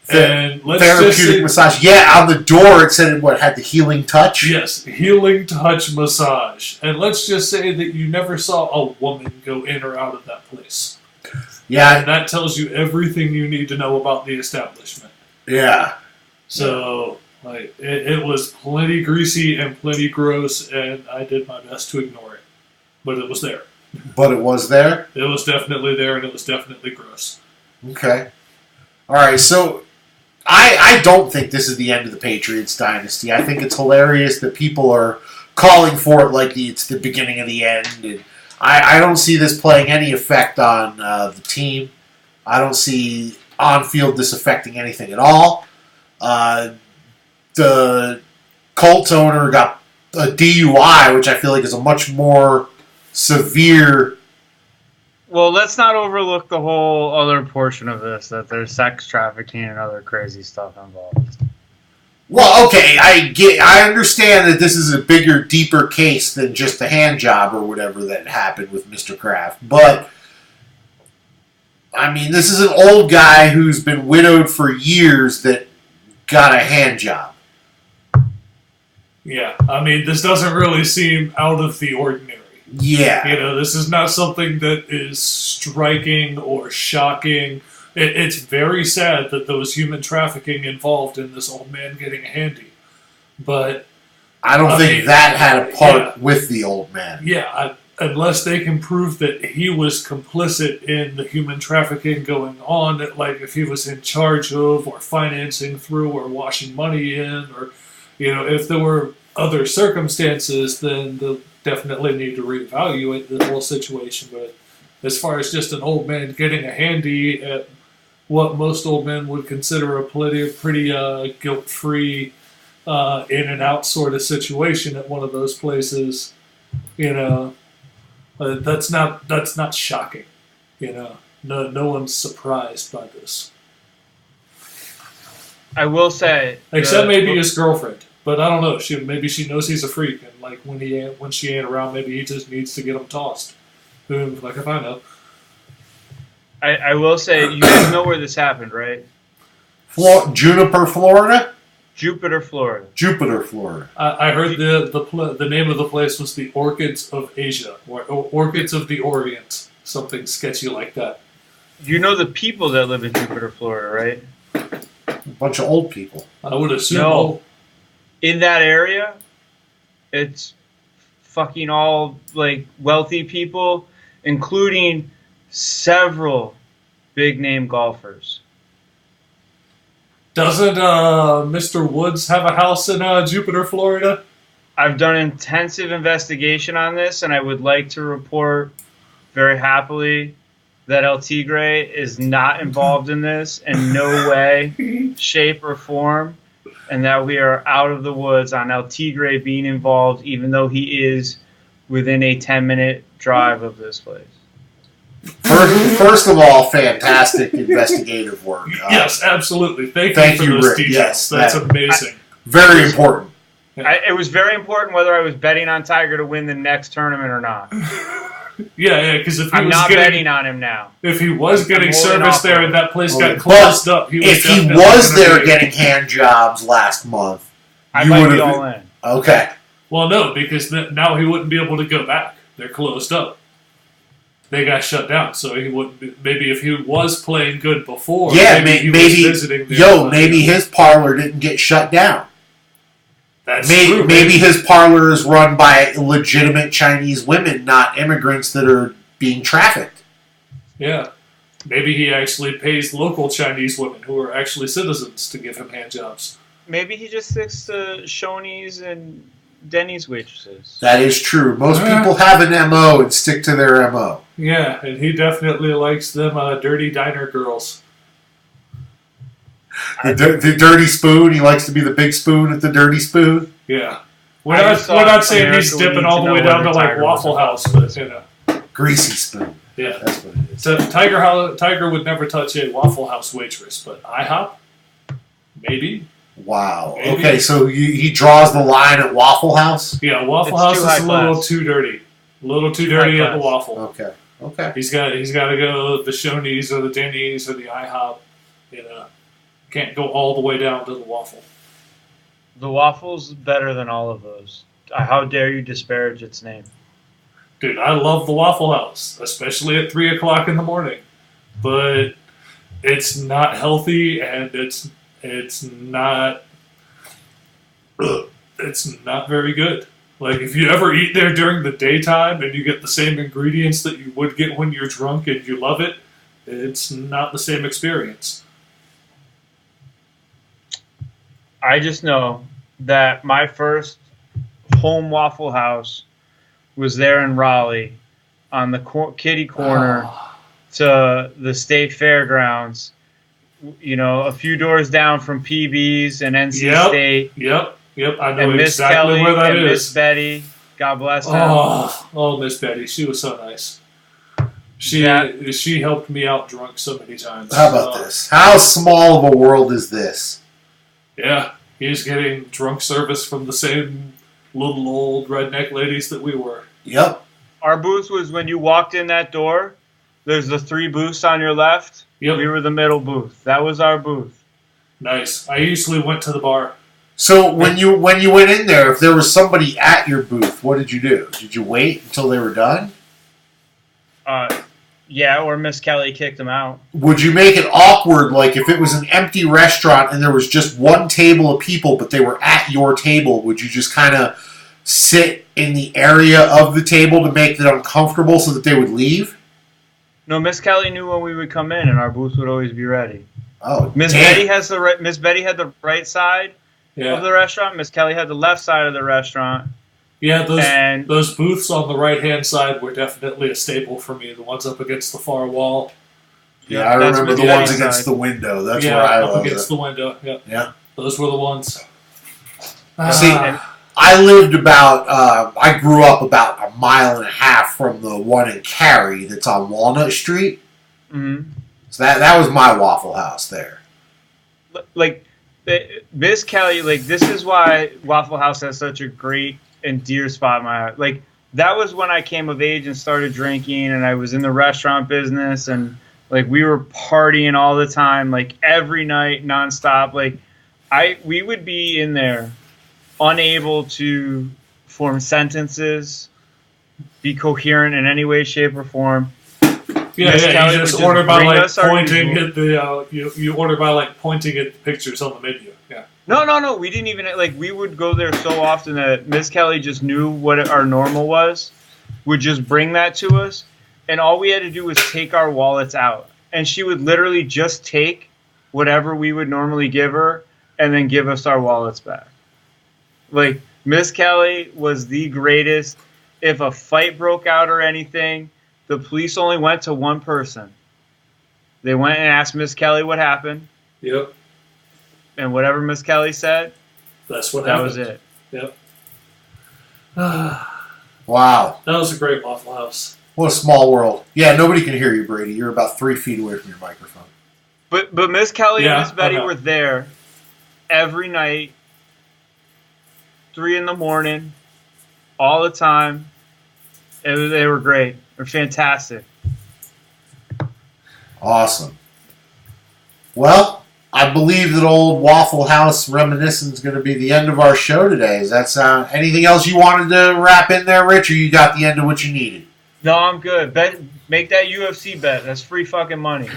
And
Therapeutic massage. Yeah, on the door it said it had the healing touch.
Yes, healing touch massage. And let's just say that you never saw a woman go in or out of that place.
Yeah.
And that tells you everything you need to know about the establishment.
Yeah.
So, like, it was plenty greasy and plenty gross, and I did my best to ignore it. But it was there.
But it was there?
It was definitely there, and it was definitely gross.
Okay. All right, so I don't think this is the end of the Patriots dynasty. I think it's hilarious that people are calling for it like it's the beginning of the end. And I don't see this playing any effect on the team. I don't see on-field this affecting anything at all. The Colts owner got a DUI, which I feel like is a much more severe...
Well, let's not overlook the whole other portion of this, that there's sex trafficking and other crazy stuff involved.
Well, okay, I understand that this is a bigger, deeper case than just a hand job or whatever that happened with Mr. Kraft. But, I mean, this is an old guy who's been widowed for years that got a hand job.
Yeah, I mean, this doesn't really seem out of the ordinary.
Yeah.
You know, this is not something that is striking or shocking. It's very sad that there was human trafficking involved in this old man getting a handy. But
I don't think that had a part with the old man.
Yeah, unless they can prove that he was complicit in the human trafficking going on, like if he was in charge of or financing through or washing money in, or, you know, if there were other circumstances, then they'll definitely need to reevaluate the whole situation. But as far as just an old man getting a handy at what most old men would consider a pretty guilt-free, in and out sort of situation at one of those places, you know, that's not shocking. You know, no one's surprised by this.
I will say,
except maybe his girlfriend. But I don't know. Maybe she knows he's a freak, and like when she ain't around, maybe he just needs to get him tossed. Boom, like if I know.
I will say, you guys know where this happened, right?
Juniper, Florida.
Jupiter, Florida.
Jupiter, Florida.
I heard the name of the place was the Orchids of Asia, or Orchids of the Orient, something sketchy like that.
You know the people that live in Jupiter, Florida, right?
A bunch of old people.
I would assume.
No. In that area, it's fucking all like wealthy people, including several big name golfers.
Doesn't Mr. Woods have a house in Jupiter, Florida?
I've done intensive investigation on this, and I would like to report very happily that El Tigre is not involved in this in no way, shape, or form. And that we are out of the woods on El Tigre being involved, even though he is within a 10-minute drive of this place.
First of all, fantastic investigative work.
Yes, absolutely. Thank you for those details. Yes, that's amazing.
Very important.
It was very important whether I was betting on Tiger to win the next tournament or not.
Yeah, because if he
I'm
was
not betting on him now.
If he was getting service there and that place got closed up,
if he was there getting hand jobs last month,
I might be all in.
Okay.
Well, no, because now he wouldn't be able to go back. They're closed up. They got shut down, so he wouldn't. Maybe if he was playing good before,
maybe was visiting. Maybe his parlor didn't get shut down.
That's true.
Maybe his parlor is run by legitimate Chinese women, not immigrants that are being trafficked.
Yeah. Maybe he actually pays local Chinese women who are actually citizens to give him hand jobs.
Maybe he just sticks to Shoney's and Denny's waitresses.
That is true. Most people have an MO and stick to their MO.
Yeah, and he definitely likes them dirty diner girls.
The dirty spoon. He likes to be the big spoon at the dirty spoon.
Yeah. We're not saying he's dipping all the way down to like Waffle House, but you know.
Greasy spoon.
Yeah.
That's what it is.
So Tiger would never touch a Waffle House waitress, but IHOP? Maybe.
Wow. Maybe. Okay, so he draws the line at Waffle House?
Yeah, Waffle House is a little too dirty. A little too dirty at the Waffle.
Okay.
He's got to go the Shoney's or the Denny's or the IHOP. You know, can't go all the way down to the Waffle.
The Waffle's better than all of those. How dare you disparage its name?
Dude, I love the Waffle House, especially at 3 o'clock in the morning. But it's not healthy, and it's not very good. Like, if you ever eat there during the daytime and you get the same ingredients that you would get when you're drunk and you love it, it's not the same experience.
I just know that my first home Waffle House was there in Raleigh on the kitty corner to the state fairgrounds. You know, a few doors down from PB's and NC State.
Yep, I know exactly where that is.
Miss Betty, God bless her.
Oh, Miss Betty, she was so nice. She helped me out drunk so many times.
How about this? How small of a world is this?
Yeah, he's getting drunk service from the same little old redneck ladies that we were.
Yep.
Our booth was when you walked in that door. There's the 3 booths on your left.
Yep.
We were the middle booth. That was our booth.
Nice. I usually went to the bar.
So when you went in there, if there was somebody at your booth, what did you do? Did you wait until they were done?
Yeah, or Miss Kelly kicked them out.
Would you make it awkward, like if it was an empty restaurant and there was just one table of people, but they were at your table, would you just kind of sit in the area of the table to make it uncomfortable so that they would leave?
No, Miss Kelly knew when we would come in, and our booth would always be ready.
Oh,
Miss Betty had the right side of the restaurant. Miss Kelly had the left side of the restaurant.
Yeah, those booths on the right-hand side were definitely a staple for me. The ones up against the far wall.
Yeah, I remember the ones against the window. That's where I was.
Up against the window. Yeah. Those were the ones.
See, I lived I grew up about 1.5 miles from the one in Cary that's on Walnut Street.
Mm-hmm.
So that was my Waffle House there.
Like, Miss Kelly, like, this is why Waffle House has such a great and dear spot in my heart. Like, that was when I came of age and started drinking, and I was in the restaurant business, and, like, we were partying all the time, like, every night, nonstop. Like, we would be in there unable to form sentences, be coherent in any way, shape, or form.
Yeah, you just order by like pointing at the you order by like pointing at the pictures on the menu. Yeah.
No. We didn't even we would go there so often that Miss Kelly just knew what our normal was, would just bring that to us, and all we had to do was take our wallets out, and she would literally just take whatever we would normally give her, and then give us our wallets back. Like, Miss Kelly was the greatest. If a fight broke out or anything, the police only went to one person. They went and asked Miss Kelly what happened.
Yep.
And whatever Miss Kelly said,
that
was it.
Yep.
Wow.
That was a great Waffle House.
What a small world. Yeah, nobody can hear you, Brady. You're about 3 feet away from your microphone.
But Miss Kelly and Miss Betty were there every night, 3 a.m, all the time. They were great. They're fantastic.
Awesome. Well, I believe that old Waffle House reminiscence is going to be the end of our show today. Does that sound... Anything else you wanted to wrap in there, Rich, or you got the end of what you needed?
No, I'm good. Make that UFC bet. That's free fucking money.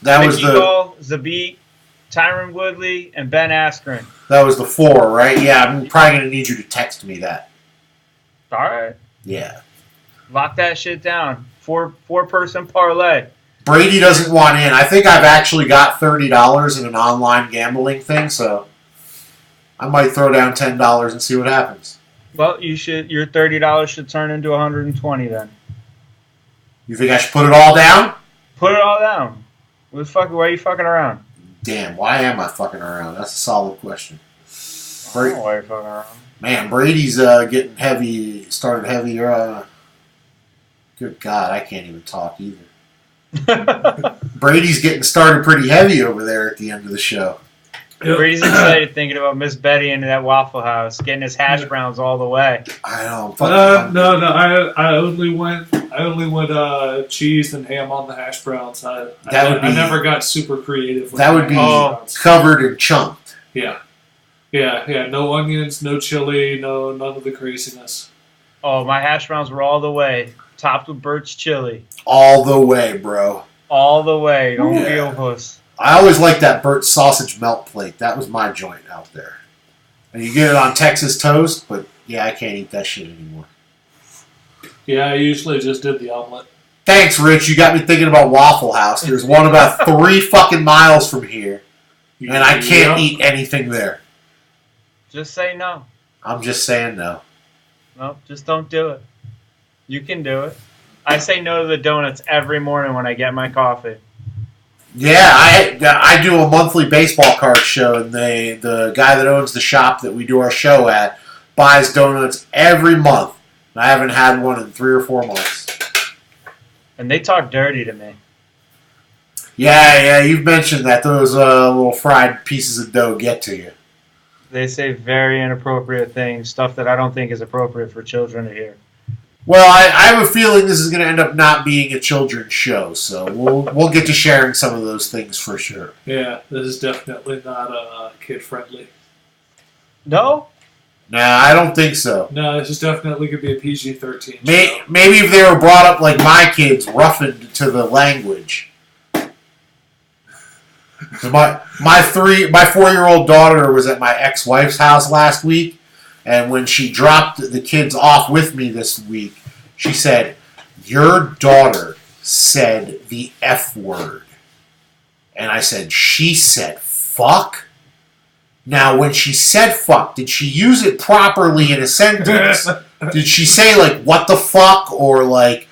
That was
Mickey Gall, Zabit, Tyron Woodley, and Ben Askren.
That was the 4, right? Yeah, I'm probably going to need you to text me that.
All right.
Yeah.
Lock that shit down. Four-person parlay.
Brady doesn't want in. I think I've actually got $30 in an online gambling thing, so I might throw down $10 and see what happens.
Well, your $30 should turn into $120 then.
You think I should put it all down?
Put it all down. Why are you fucking around?
Damn, why am I fucking around? That's a solid question.
I don't know why you're fucking around.
Man, Brady's getting heavy, started heavier. Good God, I can't even talk either. Brady's getting started pretty heavy over there at the end of the show.
Brady's excited thinking about Miss Betty into that Waffle House, getting his hash browns all the way.
I know.
No. I only went cheese and ham on the hash browns. I never got super creative. With
that would be covered and chunked.
Yeah. No onions, no chili, none of the craziness.
Oh, my hash browns were all the way, topped with Burt's chili.
All the way, bro.
All the way. Don't be a puss.
I always liked that Burt's sausage melt plate. That was my joint out there. And you get it on Texas toast, but yeah, I can't eat that shit anymore.
Yeah, I usually just did the omelet.
Thanks, Rich. You got me thinking about Waffle House. There's one about 3 fucking miles from here, and I can't eat anything there.
Just say no.
I'm just saying no.
No, just don't do it. You can do it. I say no to the donuts every morning when I get my coffee.
Yeah, I do a monthly baseball card show, and the guy that owns the shop that we do our show at buys donuts every month. And I haven't had one in 3 or 4 months.
And they talk dirty to me.
Yeah, you've mentioned that those little fried pieces of dough get to you.
They say very inappropriate things, stuff that I don't think is appropriate for children to hear.
Well, I have a feeling this is going to end up not being a children's show, so we'll get to sharing some of those things for sure.
Yeah, this is definitely not kid-friendly.
No?
Nah, I don't think so.
No, this is definitely going to be a PG-13
show. Maybe if they were brought up like my kids, roughened to the language. My 4-year-old daughter was at my ex-wife's house last week, and when she dropped the kids off with me this week, she said, "Your daughter said the F word." And I said, "She said fuck?" Now, when she said fuck, did she use it properly in a sentence? Did she say, like, what the fuck? Or, like,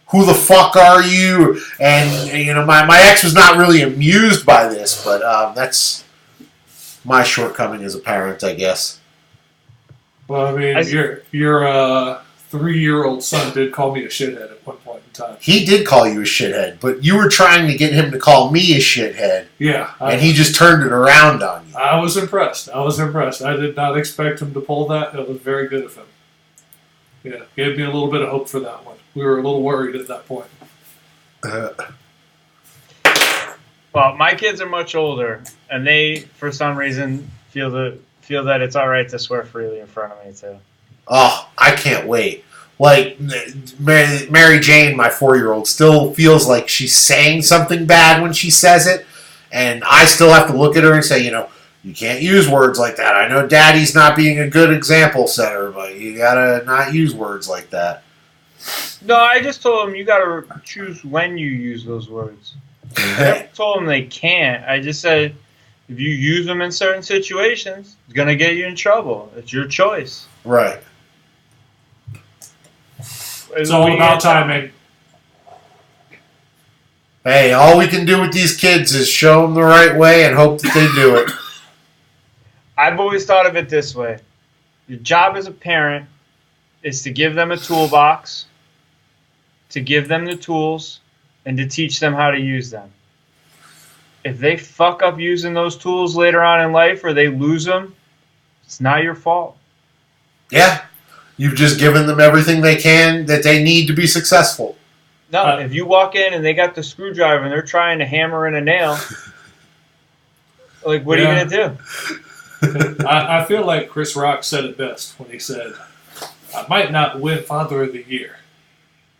who the fuck are you? And, you know, my ex was not really amused by this, but that's my shortcoming as a parent, I guess.
Well, I mean, your 3-year-old son did call me a shithead at one point in time.
He did call you a shithead, but you were trying to get him to call me a shithead.
Yeah.
And he just turned it around on you.
I was impressed. I did not expect him to pull that. It was very good of him. Yeah, gave me a little bit of hope for that one. We were a little worried at that point.
Well, my kids are much older, and they, for some reason, feel that it's all right to swear freely in front of me, too.
Oh, I can't wait. Like, Mary Jane, my 4-year-old, still feels like she's saying something bad when she says it, and I still have to look at her and say, you know, you can't use words like that. I know Daddy's not being a good example setter, but you gotta not use words like that.
No, I just told them you gotta choose when you use those words. I never told them they can't. I just said, if you use them in certain situations, it's going to get you in trouble. It's your choice.
Right.
It's all about timing.
Hey, all we can do with these kids is show them the right way and hope that they do it.
I've always thought of it this way. Your job as a parent is to give them a toolbox, to give them the tools, and to teach them how to use them. If they fuck up using those tools later on in life or they lose them, it's not your fault.
Yeah. You've just given them everything they can that they need to be successful.
No, if you walk in and they got the screwdriver and they're trying to hammer in a nail, like, what are you going to do?
I feel like Chris Rock said it best when he said, I might not win Father of the Year,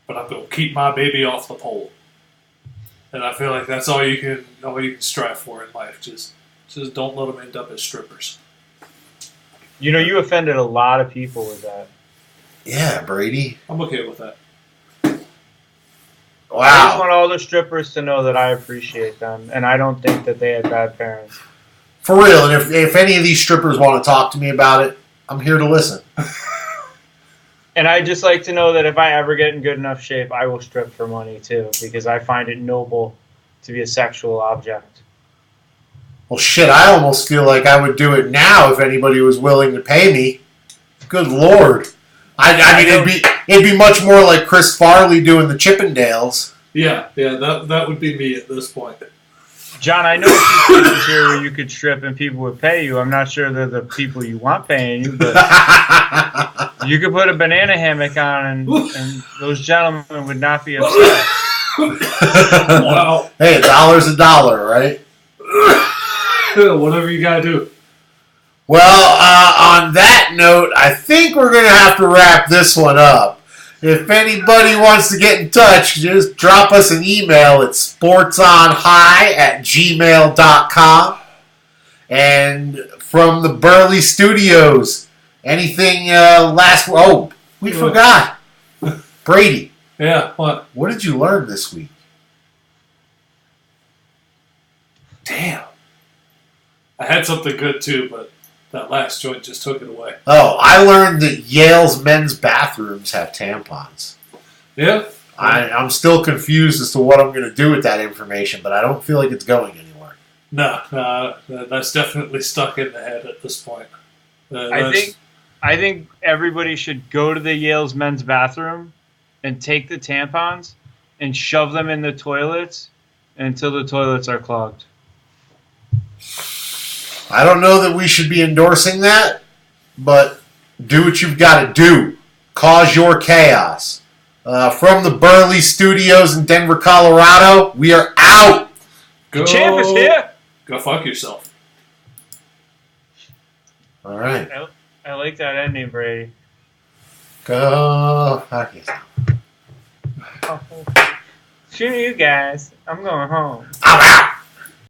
but I'm going to keep my baby off the pole. And I feel like that's all you can strive for in life. Just don't let them end up as strippers.
You know, you offended a lot of people with that.
Yeah, Brady.
I'm okay with that.
Wow.
I just want all the strippers to know that I appreciate them, and I don't think that they had bad parents.
For real, and if any of these strippers want to talk to me about it, I'm here to listen.
And I just like to know that if I ever get in good enough shape, I will strip for money too, because I find it noble to be a sexual object.
Well, shit, I almost feel like I would do it now if anybody was willing to pay me. Good Lord. I mean, it'd be much more like Chris Farley doing the Chippendales.
Yeah, that would be me at this point.
John, I know a few places here where you could strip and people would pay you. I'm not sure they're the people you want paying you, but you could put a banana hammock on and those gentlemen would not be upset.
Wow.
Hey, $1's $1, right?
Whatever you gotta do.
Well, on that note, I think we're going to have to wrap this one up. If anybody wants to get in touch, just drop us an email at sportsonhigh@gmail.com. And from the Burley Studios, anything last... Oh, we forgot. Brady.
Yeah, what?
What did you learn this week?
Damn. I had something good too, but that last joint just took it away.
Oh, I learned that Yale's men's bathrooms have tampons.
Yeah?
I'm still confused as to what I'm going to do with that information, but I don't feel like it's going anywhere.
No, that's definitely stuck in the head at this point.
I think everybody should go to the Yale's men's bathroom and take the tampons and shove them in the toilets until the toilets are clogged.
I don't know that we should be endorsing that, but do what you've got to do. Cause your chaos. From the Burley Studios in Denver, Colorado, we are out.
The champ is here.
Go fuck yourself.
All right.
I like that ending, Brady.
Go fuck yourself.
Screw you guys. I'm going home.